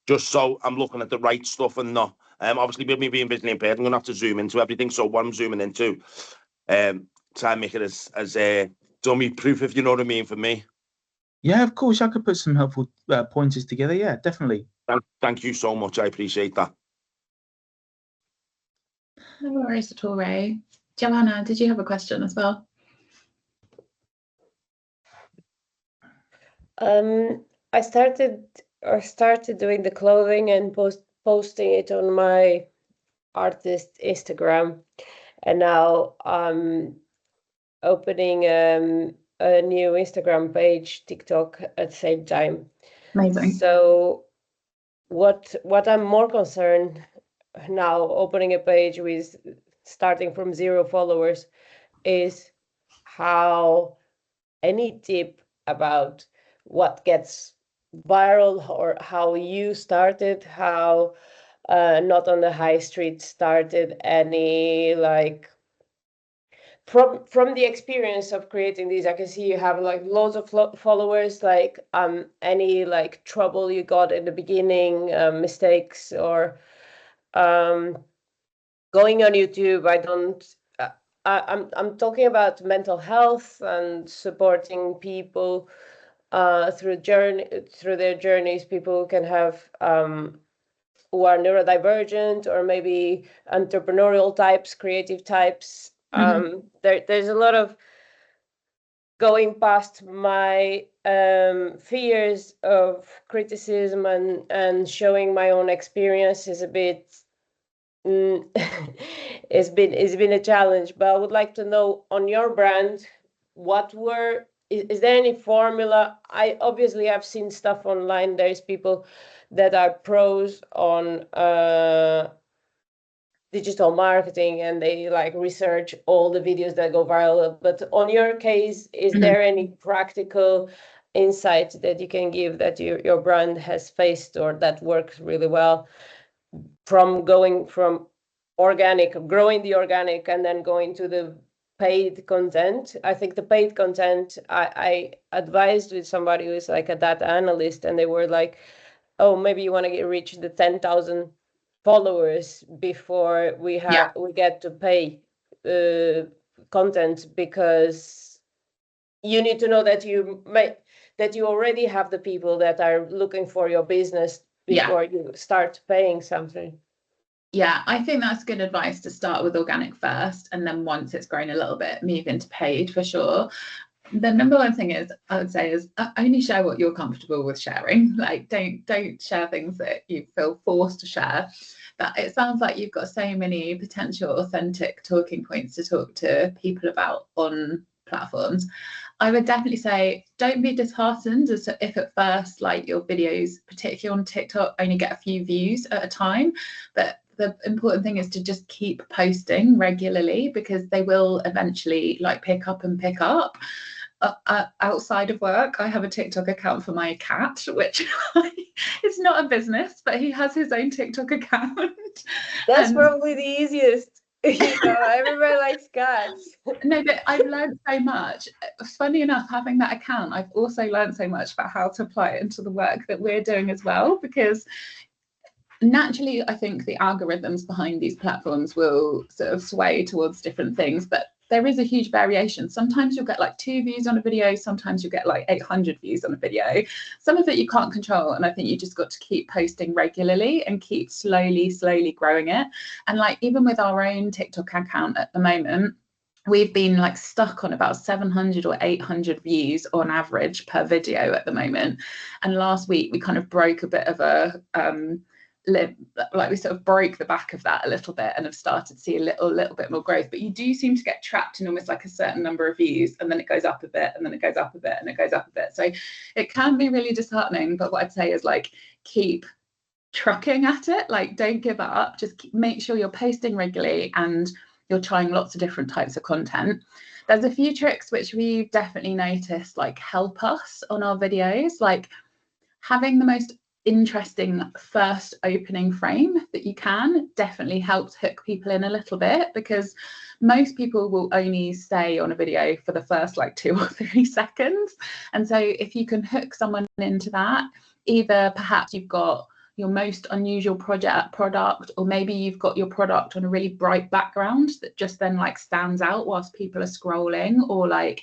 Just so I'm looking at the right stuff and not. Obviously, with me being visually impaired, I'm going to have to zoom into everything. So what I'm zooming into, try and make it as dummy proof, if you know what I mean, for me. Yeah, of course. I could put some helpful pointers together. Yeah, definitely. Thank you so much. I appreciate that. No worries at all, Ray. Joanna, did you have a question as well? I started doing the clothing and posting it on my artist Instagram, and now I'm opening a new Instagram page, TikTok at the same time. Amazing. So what I'm more concerned now, opening a page with starting from 0 followers, is how any tip about what gets viral, or how you started, how Not on the High Street started, any like from the experience of creating these. I can see you have like loads of followers, like any like trouble you got in the beginning, mistakes, or going on YouTube. I'm talking about mental health and supporting people through their journeys. People who can have who are neurodivergent, or maybe entrepreneurial types, creative types. There's a lot of going past my fears of criticism and showing my own experience is a bit. It's been a challenge, but I would like to know, on your brand, what were, is there any formula? I obviously have seen stuff online. There's people that are pros on digital marketing and they like research all the videos that go viral. But on your case, is there any practical insight that you can give that your brand has faced or that works really well from going from growing the organic and then going to the paid content? I think the paid content, I advised with somebody who's like a data analyst, and they were like, oh, maybe you want to reach the 10,000 followers before we get to pay content, because you need to know that you already have the people that are looking for your business before you start paying something. Yeah, I think that's good advice to start with organic first, and then once it's grown a little bit, move into paid for sure. The number one thing I would say is only share what you're comfortable with sharing. Like, don't share things that you feel forced to share. But it sounds like you've got so many potential authentic talking points to talk to people about on platforms. I would definitely say don't be disheartened as if at first like your videos, particularly on TikTok, only get a few views at a time. But the important thing is to just keep posting regularly, because they will eventually like pick up. Outside of work, I have a TikTok account for my cat, which it's not a business, but he has his own TikTok account. That's probably the easiest. Everybody likes cats. No, but I've learned so much. Funny enough, having that account, I've also learned so much about how to apply it into the work that we're doing as well, because naturally, I think the algorithms behind these platforms will sort of sway towards different things, but there is a huge variation. Sometimes you'll get like 2 views on a video, sometimes you'll get like 800 views on a video. Some of it you can't control, and I think you just got to keep posting regularly and keep slowly growing it. And like even with our own TikTok account at the moment, we've been like stuck on about 700 or 800 views on average per video at the moment. And last week we kind of broke a bit of a like we sort of broke the back of that a little bit and have started to see a little bit more growth. But you do seem to get trapped in almost like a certain number of views, and then it goes up a bit, and then it goes up a bit, and it goes up a bit. So it can be really disheartening, but what I'd say is like keep trucking at it. Like don't give up, just make sure you're posting regularly and you're trying lots of different types of content. There's a few tricks which we've definitely noticed like help us on our videos, like having the most interesting first opening frame that you can definitely helps hook people in a little bit, because most people will only stay on a video for the first like 2 or 3 seconds. And so if you can hook someone into that, either perhaps you've got your most unusual product, or maybe you've got your product on a really bright background that just then like stands out whilst people are scrolling, or like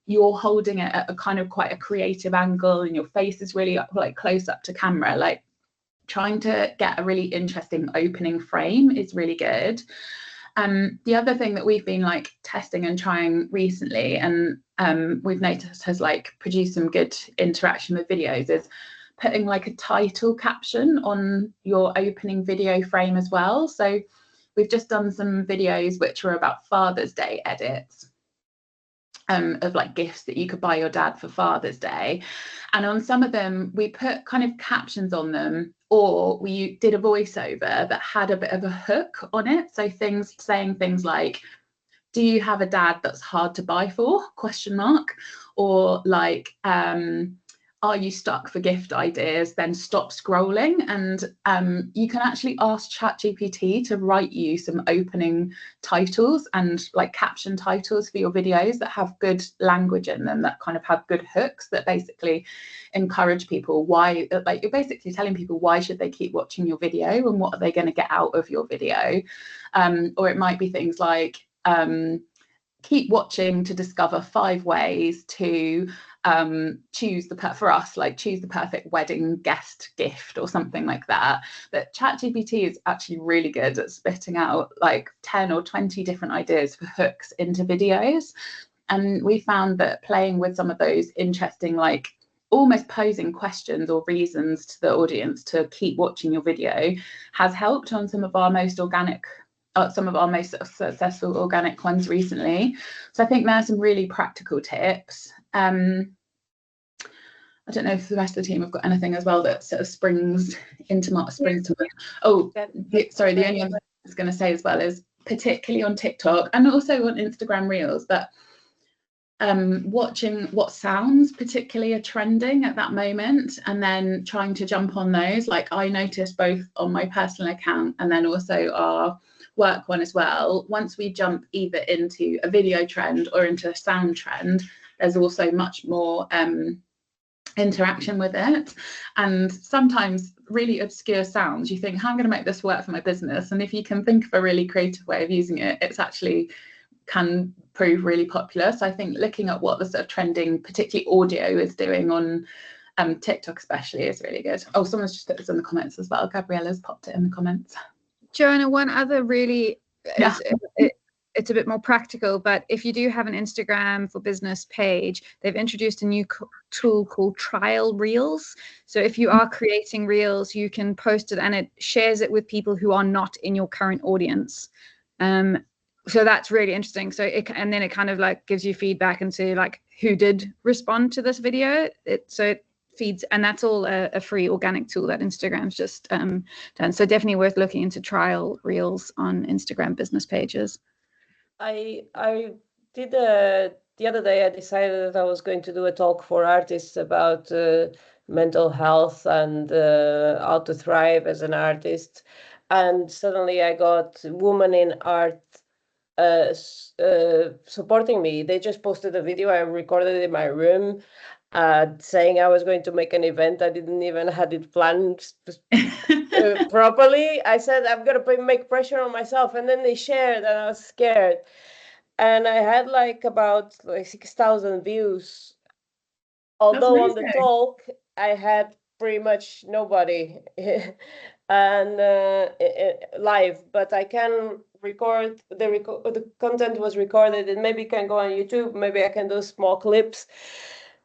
you're holding it at a kind of quite a creative angle and your face is really like close up to camera. Like trying to get a really interesting opening frame is really good. The other thing that we've been like testing and trying recently, and we've noticed has like produced some good interaction with videos, is putting like a title caption on your opening video frame as well. So we've just done some videos which were about Father's Day edits, of like gifts that you could buy your dad for Father's Day. And on some of them, we put kind of captions on them, or we did a voiceover that had a bit of a hook on it. So saying things like, do you have a dad that's hard to buy for? ? Or like, are you stuck for gift ideas? Then stop scrolling. And you can actually ask ChatGPT to write you some opening titles and like caption titles for your videos that have good language in them, that kind of have good hooks that basically encourage people. Why, like you're basically telling people why should they keep watching your video and what are they going to get out of your video. Or it might be things like, keep watching to discover 5 ways to choose the perfect wedding guest gift, or something like that. But ChatGPT is actually really good at spitting out like 10 or 20 different ideas for hooks into videos. And we found that playing with some of those interesting, like almost posing questions or reasons to the audience to keep watching your video has helped on some of our most organic some of our most successful organic ones recently. So I think there are some really practical tips. I don't know if the rest of the team have got anything as well that sort of springs to mind. Oh, sorry, the only other thing I was going to say as well is particularly on TikTok and also on Instagram Reels, but watching what sounds particularly are trending at that moment and then trying to jump on those. Like I noticed both on my personal account and then also our work one as well. Once we jump either into a video trend or into a sound trend, there's also much more interaction with it. And sometimes really obscure sounds, you think, how am I going to make this work for my business? And if you can think of a really creative way of using it, it's actually can prove really popular. So I think looking at what the sort of trending, particularly audio, is doing on TikTok especially is really good. Oh, someone's just put this in the comments as well. Gabriella's popped it in the comments. Joanna, one other really, it's a bit more practical, but if you do have an Instagram for business page, they've introduced a new tool called Trial Reels. So if you are creating Reels, you can post it and it shares it with people who are not in your current audience. So that's really interesting. So and then it kind of like gives you feedback into like who did respond to this video. So it feeds, and that's all a free organic tool that Instagram's just done. So definitely worth looking into Trial Reels on Instagram business pages. I did the other day I decided that I was going to do a talk for artists about mental health and how to thrive as an artist, and suddenly I got Women in Art supporting me. They just posted a video I recorded in my room saying I was going to make an event. I didn't even had it planned properly. I said I'm gonna make pressure on myself, and then they shared and I was scared, and I had about 6,000 views, although on the talk I had pretty much nobody and live, but I can record the content was recorded and maybe can go on YouTube, maybe I can do small clips.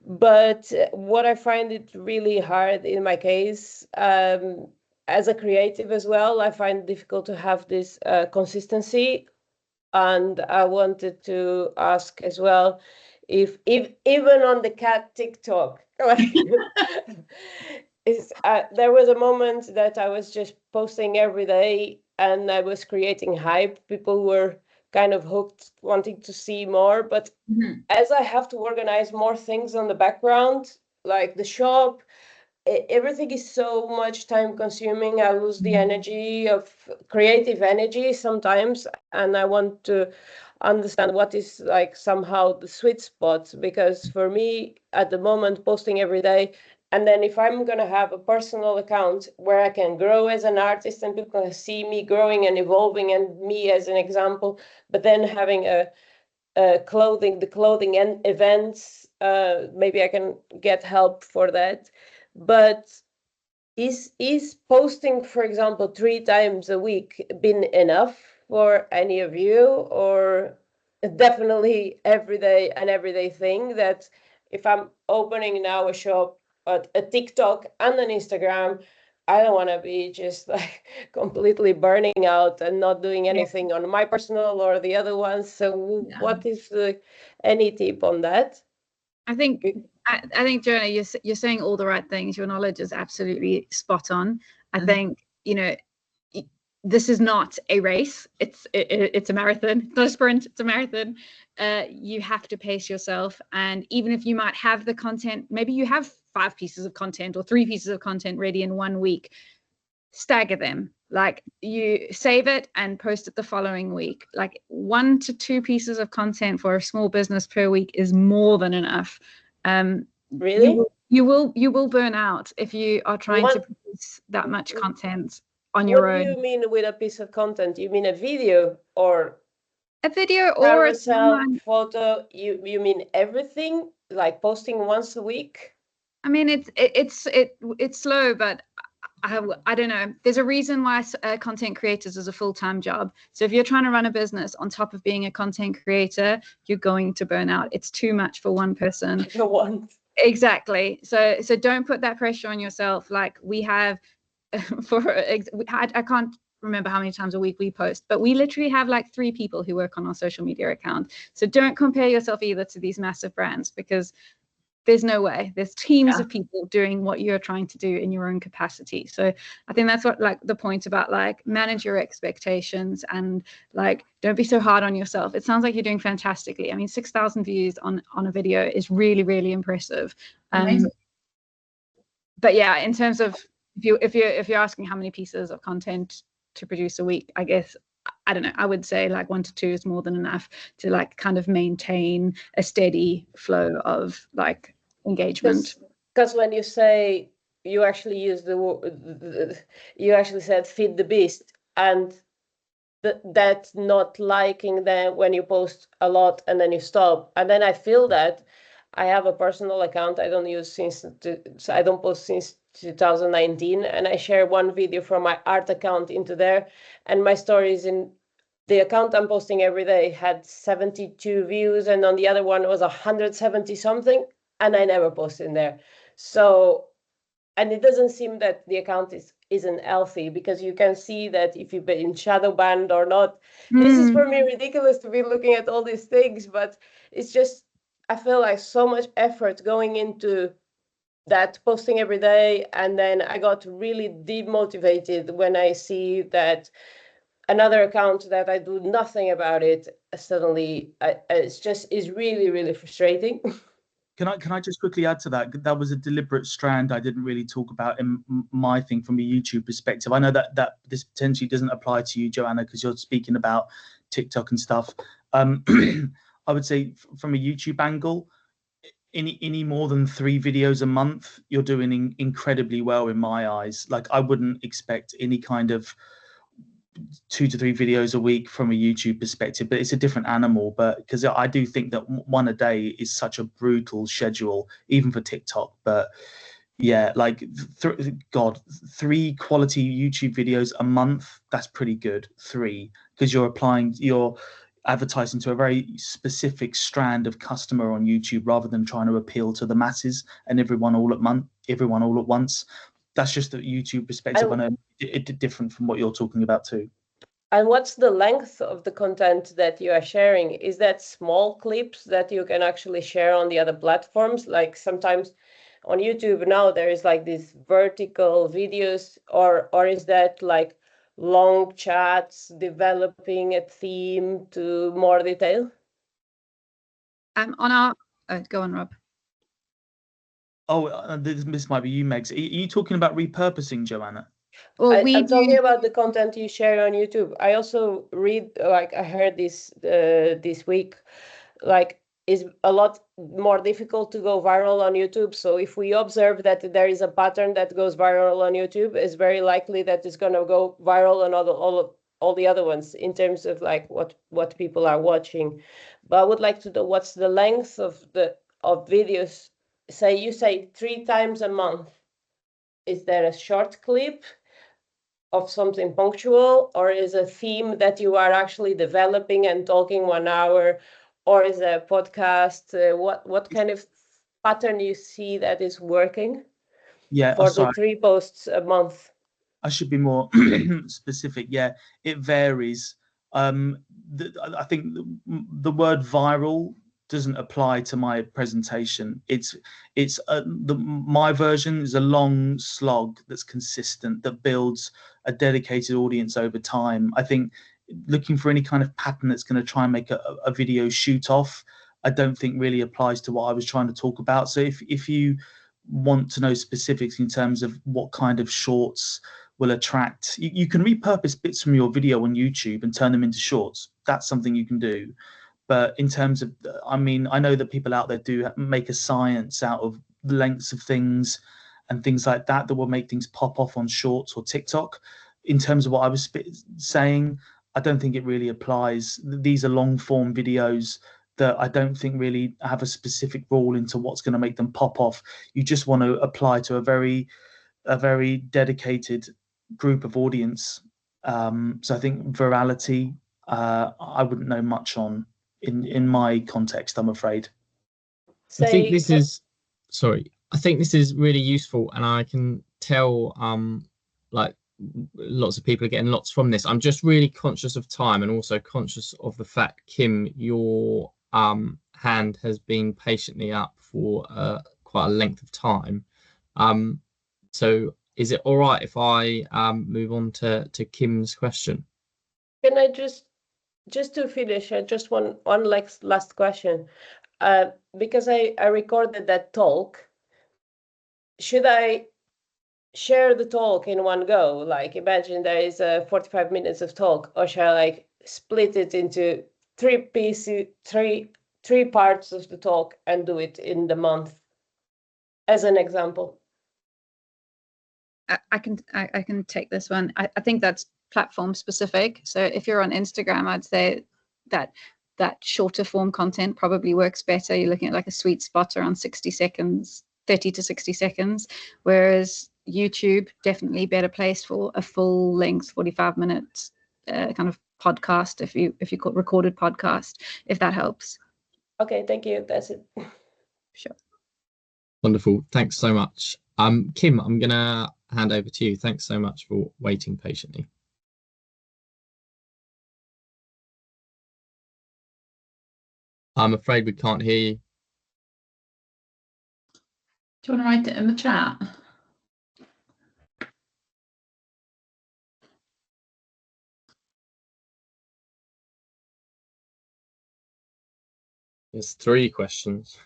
But what I find it really hard in my case, as a creative as well, I find it difficult to have this consistency. And I wanted to ask as well if even on the cat TikTok, there was a moment that I was just posting every day and I was creating hype. People were kind of hooked, wanting to see more. But as I have to organize more things on the background, like the shop, everything is so much time consuming. I lose the energy of creative energy sometimes, and I want to understand what is somehow the sweet spot, because for me at the moment, posting every day, and then if I'm going to have a personal account where I can grow as an artist and people can see me growing and evolving and me as an example, but then having the clothing and events, maybe I can get help for that. But is posting, for example, 3 times a week been enough for any of you, or definitely an everyday thing that if I'm opening now a shop, a TikTok and an Instagram, I don't want to be just completely burning out and not doing anything on my personal or the other ones. So what is any tip on that? I think Joanna, you're saying all the right things. Your knowledge is absolutely spot on. I think this is not a race. It's a marathon. It's not a sprint. It's a marathon. You have to pace yourself, and even if you might have the content, maybe you have 5 pieces of content or 3 pieces of content ready in 1 week, stagger them. Like you save it and post it the following week. 1 to 2 pieces of content for a small business per week is more than enough. Really? You will burn out if you are trying to produce that much content on your own. What do you mean with a piece of content? You mean a video or a video or a photo? You mean everything, like posting once a week? I mean, it's slow, but I don't know. There's a reason why content creators is a full-time job. So if you're trying to run a business on top of being a content creator, you're going to burn out. It's too much for one person. For one. Exactly. So don't put that pressure on yourself. Like we have, I can't remember how many times a week we post, but we literally have like 3 people who work on our social media account. So don't compare yourself either to these massive brands, because there's no way. There's teams of people doing what you're trying to do in your own capacity. So I think that's what, like, the point about, like, manage your expectations and, like, don't be so hard on yourself. It sounds like you're doing fantastically. I mean, 6,000 views on a video is really, really impressive. But yeah, in terms of if you're asking how many pieces of content to produce a week, I guess, I don't know, I would say like 1 to 2 is more than enough to, like, kind of maintain a steady flow of, like, engagement. Because when you say, you actually use you actually said feed the beast, and that's not liking that when you post a lot and then you stop. And then I feel that I have a personal account I don't use I don't post since 2019, and I share one video from my art account into there, and my stories in the account I'm posting every day had 72 views, and on the other one was 170 something, and I never post in there. So, and it doesn't seem that the account isn't healthy, because you can see that if you've been shadow banned or not. This is for me ridiculous to be looking at all these things, but it's just, I feel like so much effort going into that, posting every day, and then I got really demotivated when I see that another account that I do nothing about it suddenly, it's really, really frustrating. Can I just quickly add to that? That was a deliberate strand I didn't really talk about in my thing from a YouTube perspective. I know that this potentially doesn't apply to you, Joanna, because you're speaking about TikTok and stuff. I would say from a YouTube angle, any more than 3 videos a month, you're doing incredibly well in my eyes. Like, I wouldn't expect any kind of 2 to 3 videos a week from a YouTube perspective, but it's a different animal. But because I do think that 1 a day is such a brutal schedule, even for TikTok. But yeah, like 3 quality YouTube videos a month, that's pretty good. 3, because you're advertising to a very specific strand of customer on YouTube, rather than trying to appeal to the masses and everyone all at once. That's just the YouTube perspective. I know it's different from what you're talking about too. And what's the length of the content that you are sharing? Is that small clips that you can actually share on the other platforms? Like, sometimes on YouTube now there is like these vertical videos, or is that like long chats developing a theme to more detail? Go on, Rob. Oh, this might be you, Megs. Are you talking about repurposing, Joanna? Well, I'm talking about the content you share on YouTube. I also read, like, I heard this week, like, it's a lot more difficult to go viral on YouTube. So if we observe that there is a pattern that goes viral on YouTube, it's very likely that it's going to go viral on all the other ones, in terms of like what people are watching. But I would like to know, what's the length of videos? You say 3 times a month. Is there a short clip of something punctual, or is a theme that you are actually developing and talking 1 hour, or is a podcast? What kind of pattern you see that is working? Yeah, for the 3 posts a month. I should be more specific. Yeah, it varies. I think the word viral doesn't apply to my presentation. My version is a long slog that's consistent, that builds a dedicated audience over time. I think looking for any kind of pattern that's going to try and make a video shoot off, I don't think really applies to what I was trying to talk about. So if you want to know specifics in terms of what kind of shorts will attract, you can repurpose bits from your video on YouTube and turn them into shorts. That's something you can do. But in terms of, I mean, I know that people out there do make a science out of lengths of things and things like that will make things pop off on Shorts or TikTok. In terms of what I was saying, I don't think it really applies. These are long form videos that I don't think really have a specific rule into what's going to make them pop off. You just want to apply to a very dedicated group of audience. So I think virality, I wouldn't know much on in my context, I'm afraid. I think this is really useful, and I can tell like lots of people are getting lots from this. I'm just really conscious of time and also conscious of the fact, Kim, your hand has been patiently up for quite a length of time. So is it all right if I move on to Kim's question? Can I just to finish, just one last question. Because I recorded that talk, should I share the talk in one go? Like, imagine there is 45 minutes of talk, or shall I split it into three parts of the talk and do it in the month, as an example? I can take this one. I think that's platform specific. So if you're on Instagram, I'd say that shorter form content probably works better. You're looking at like a sweet spot around 60 seconds, 30 to 60 seconds, whereas YouTube definitely better place for a full length 45 minutes kind of podcast, if you call recorded podcast, if that helps. Okay, thank you. That's it. Sure. Wonderful. Thanks so much. Kim, I'm gonna hand over to you. Thanks so much for waiting patiently. I'm afraid we can't hear you. Do you want to write it in the chat? There's 3 questions.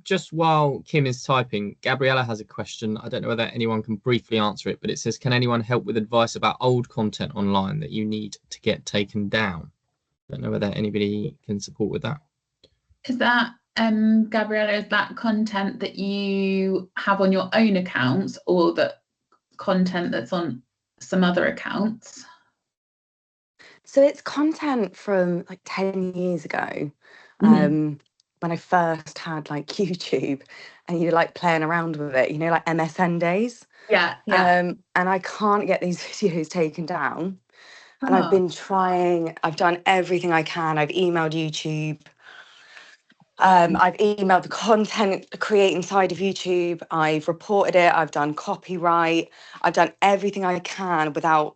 Just while Kim is typing, Gabriella has a question. I don't know whether anyone can briefly answer it, but it says, can anyone help with advice about old content online that you need to get taken down? I don't know whether anybody can support with that. Is that, Gabriella, is that content that you have on your own accounts, or that content that's on some other accounts? So it's content from like 10 years ago. When I first had like YouTube and you're like playing around with it, like MSN days. Yeah. And I can't get these videos taken down. And I've been trying, I've done everything I can. I've emailed YouTube. I've emailed the content creating side of YouTube. I've reported it. I've done copyright. I've done everything I can without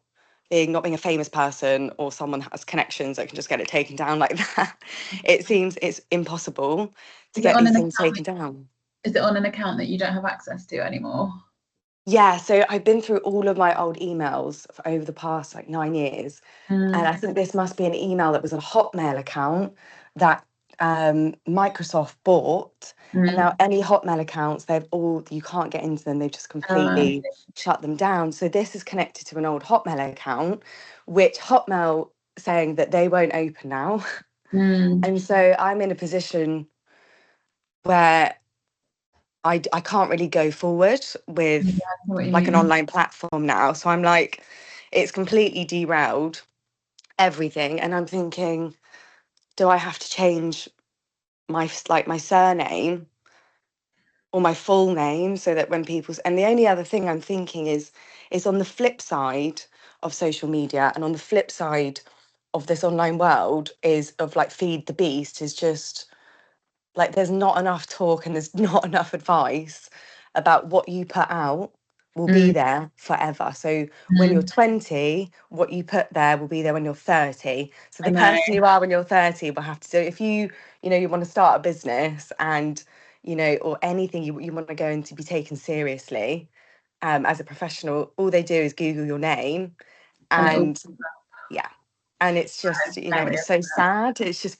not being a famous person or someone that has connections that can just get it taken down like that. It seems it's impossible to get these things taken down. Is it on an account that you don't have access to anymore? Yeah, so I've been through all of my old emails for over the past like 9 years. And I think this must be an email that was a Hotmail account that Microsoft bought. And now any Hotmail accounts, you can't get into them. They've just completely shut them down. So this is connected to an old Hotmail account, which Hotmail saying that they won't open now. And so I'm in a position where I can't really go forward with like an online platform now. So I'm like, it's completely derailed everything. And I'm thinking, do I have to change my surname or my full name so that when and the only other thing I'm thinking is on the flip side of social media and on the flip side of this online world is of like Feed the Beast is just like, there's not enough talk and there's not enough advice about what you put out will be there forever. So when you're 20, what you put there will be there when you're 30. So the person you are when you're 30 will have to do, if you want to start a business and, or anything you want to go into be taken seriously as a professional, all they do is Google your name and and it's just, it's so sad. It's just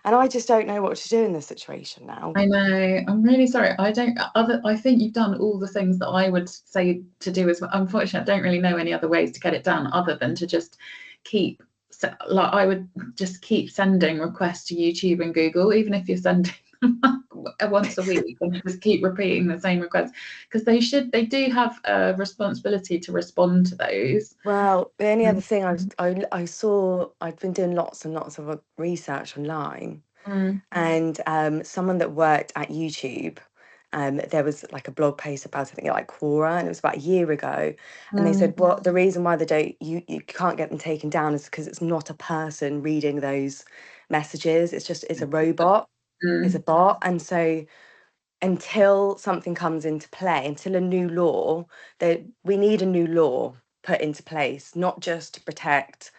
and I just don't know what to do in this situation now. I know. I'm really sorry. I think you've done all the things that I would say to do as well. Unfortunately, I don't really know any other ways to get it done other than to just I would just keep sending requests to YouTube and Google, even if you're sending them once a week, and just keep repeating the same requests, because they do have a responsibility to respond to those. Well, the only other thing I saw, I'd been doing lots and lots of research online, and someone that worked at YouTube there was like a blog post about something like Quora, and it was about a year ago, and they said, well, the reason why you can't get them taken down is because it's not a person reading those messages. It's a robot, it's a bot. And so until something comes into play, until a new law, that we need a new law put into place, not just to protect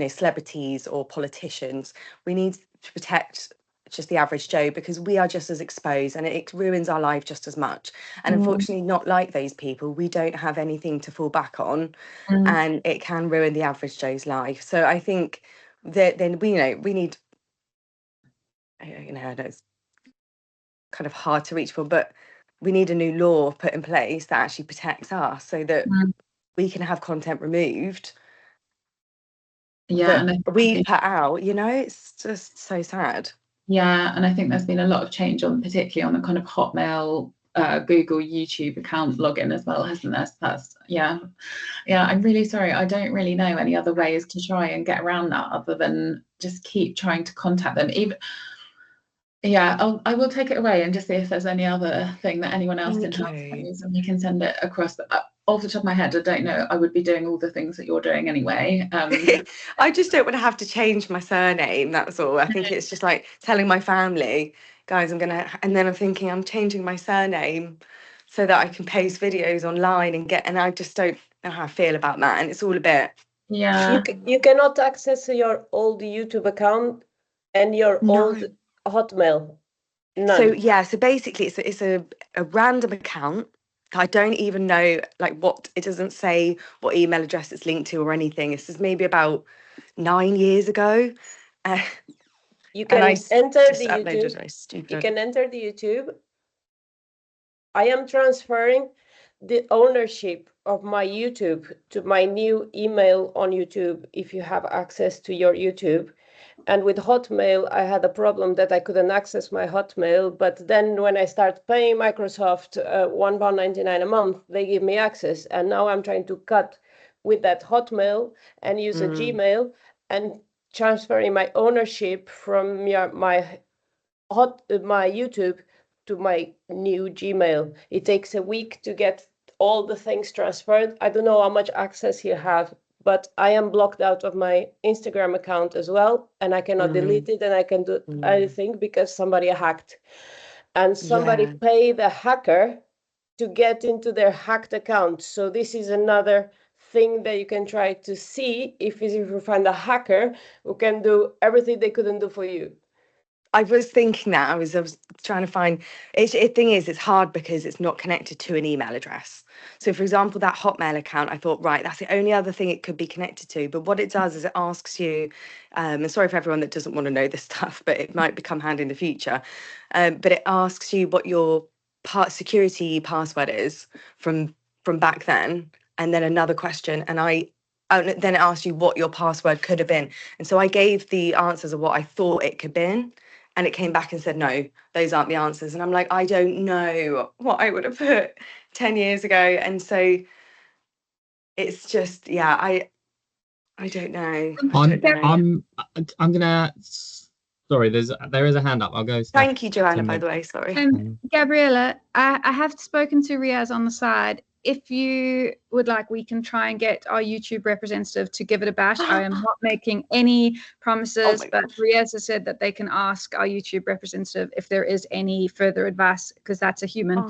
celebrities or politicians. We need to protect just the average Joe, because we are just as exposed, and it ruins our life just as much. And unfortunately, not like those people, we don't have anything to fall back on, and it can ruin the average Joe's life. So I think that then we need, I know it's kind of hard to reach for, but we need a new law put in place that actually protects us, so that we can have content removed and we put out. It's just so sad. And I think there's been a lot of change particularly on the kind of Hotmail, Google, YouTube account login as well, hasn't there? That's I'm really sorry, I don't really know any other ways to try and get around that other than just keep trying to contact them. I will take it away and just see if there's any other thing that anyone else in house can use, and we can send it across. But off the top of my head, I don't know. I would be doing all the things that you're doing anyway. I just don't want to have to change my surname. That's all. I think it's just like telling my family, guys, and then I'm thinking I'm changing my surname so that I can post videos online and I just don't know how I feel about that. And it's all a bit. Yeah. You cannot access your old YouTube account and your old Hotmail. None. So basically it's a random account. I don't even know it doesn't say what email address it's linked to or anything. This is maybe about 9 years ago. You can enter the YouTube. You can enter the YouTube. I am transferring the ownership of my YouTube to my new email on YouTube if you have access to your YouTube. And with Hotmail, I had a problem that I couldn't access my Hotmail. But then when I start paying Microsoft £1.99 a month, they give me access. And now I'm trying to cut with that Hotmail and use a Gmail and transferring my ownership from my YouTube to my new Gmail. It takes a week to get all the things transferred. I don't know how much access you have, but I am blocked out of my Instagram account as well, and I cannot delete it, and I can do anything because somebody hacked. And somebody paid a hacker to get into their hacked account. So this is another thing that you can try to see if you find a hacker who can do everything they couldn't do for you. I was thinking that I was trying to find the thing is it's hard because it's not connected to an email address. So for example, that Hotmail account, I thought, right, that's the only other thing it could be connected to. But what it does is it asks you, and sorry for everyone that doesn't want to know this stuff, but it might become handy in the future. But it asks you what your security password is from back then, and then another question, and then it asks you what your password could have been. And so I gave the answers of what I thought it could have been. And it came back and said, no, those aren't the answers. And I'm like, I don't know what I would have put 10 years ago. And so it's just, I don't know. I'm gonna. Sorry, there is a hand up. I'll go. Thank you, Joanna. By the way, sorry. Gabriella, I have spoken to Riaz on the side. If you would like, we can try and get our YouTube representative to give it a bash. I am not making any promises, but Riaz has said that they can ask our YouTube representative if there is any further advice, because that's a human,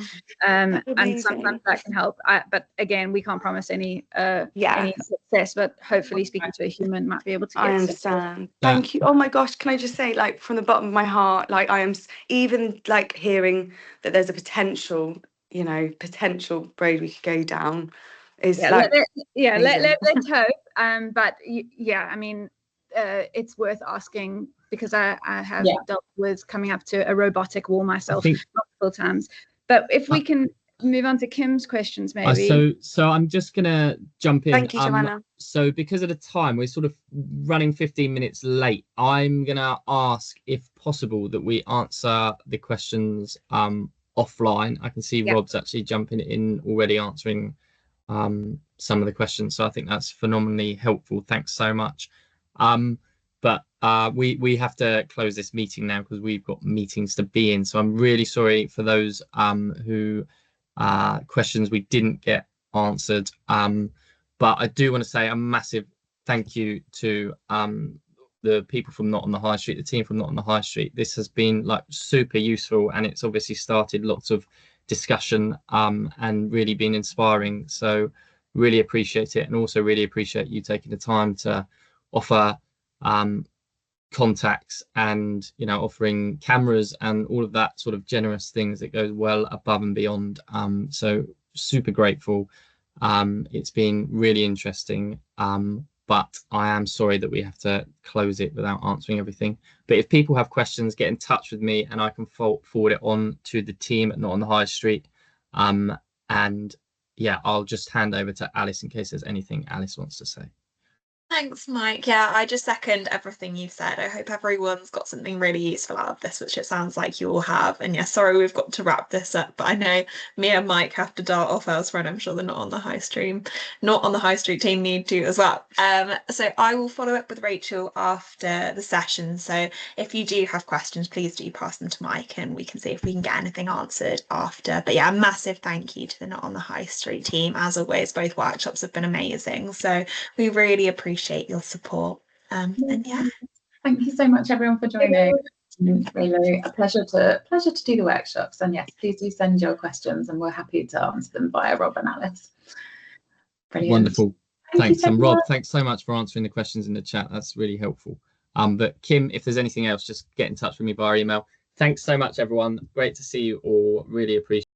and sometimes that can help. But again, we can't promise any success, but hopefully speaking to a human might be able to get I understand. Thank you. Oh my gosh, can I just say, from the bottom of my heart, I am even hearing that there's a potential road we could go down is let's hope. But I mean, it's worth asking, because I have dealt with coming up to a robotic wall myself multiple times. But if we can move on to Kim's questions, maybe. So I'm just gonna jump in. Thank you, Joanna. So because of the time, we're sort of running 15 minutes late. I'm gonna ask, if possible, that we answer the questions offline. I can see Rob's actually jumping in already, answering some of the questions, so I think that's phenomenally helpful. Thanks so much. But we have to close this meeting now because we've got meetings to be in. So I'm really sorry for those who questions we didn't get answered. But I do want to say a massive thank you to the people from Not on the High Street, the team from Not on the High Street. This has been like super useful, and it's obviously started lots of discussion and really been inspiring. So really appreciate it, and also really appreciate you taking the time to offer contacts and, you know, offering cameras and all of that sort of generous things that goes well above and beyond. So super grateful. It's been really interesting. But I am sorry that we have to close it without answering everything. But if people have questions, get in touch with me and I can forward it on to the team at Not on the High Street. And yeah, I'll just hand over to Alice in case there's anything Alice wants to say. Thanks, Mike. Yeah, I just second everything you've said. I hope everyone's got something really useful out of this, which it sounds like you all have. And yeah, sorry we've got to wrap this up, but I know me and Mike have to dart off elsewhere, and I'm sure they're Not on the High Street team need to as well. So I will follow up with Rachel after the session. So if you do have questions, please do pass them to Mike and we can see if we can get anything answered after. But yeah, a massive thank you to the Not on the High Street team. As always, both workshops have been amazing. So we really appreciate your support. And yeah, thank you so much everyone for joining. Really a pleasure to do the workshops, and yes, please do send your questions and we're happy to answer them via Rob and Alice. Brilliant. Wonderful. Thanks. And Rob, thanks so much for answering the questions in the chat. That's really helpful. But Kim, if there's anything else, just get in touch with me via email. Thanks so much everyone. Great to see you all. Really appreciate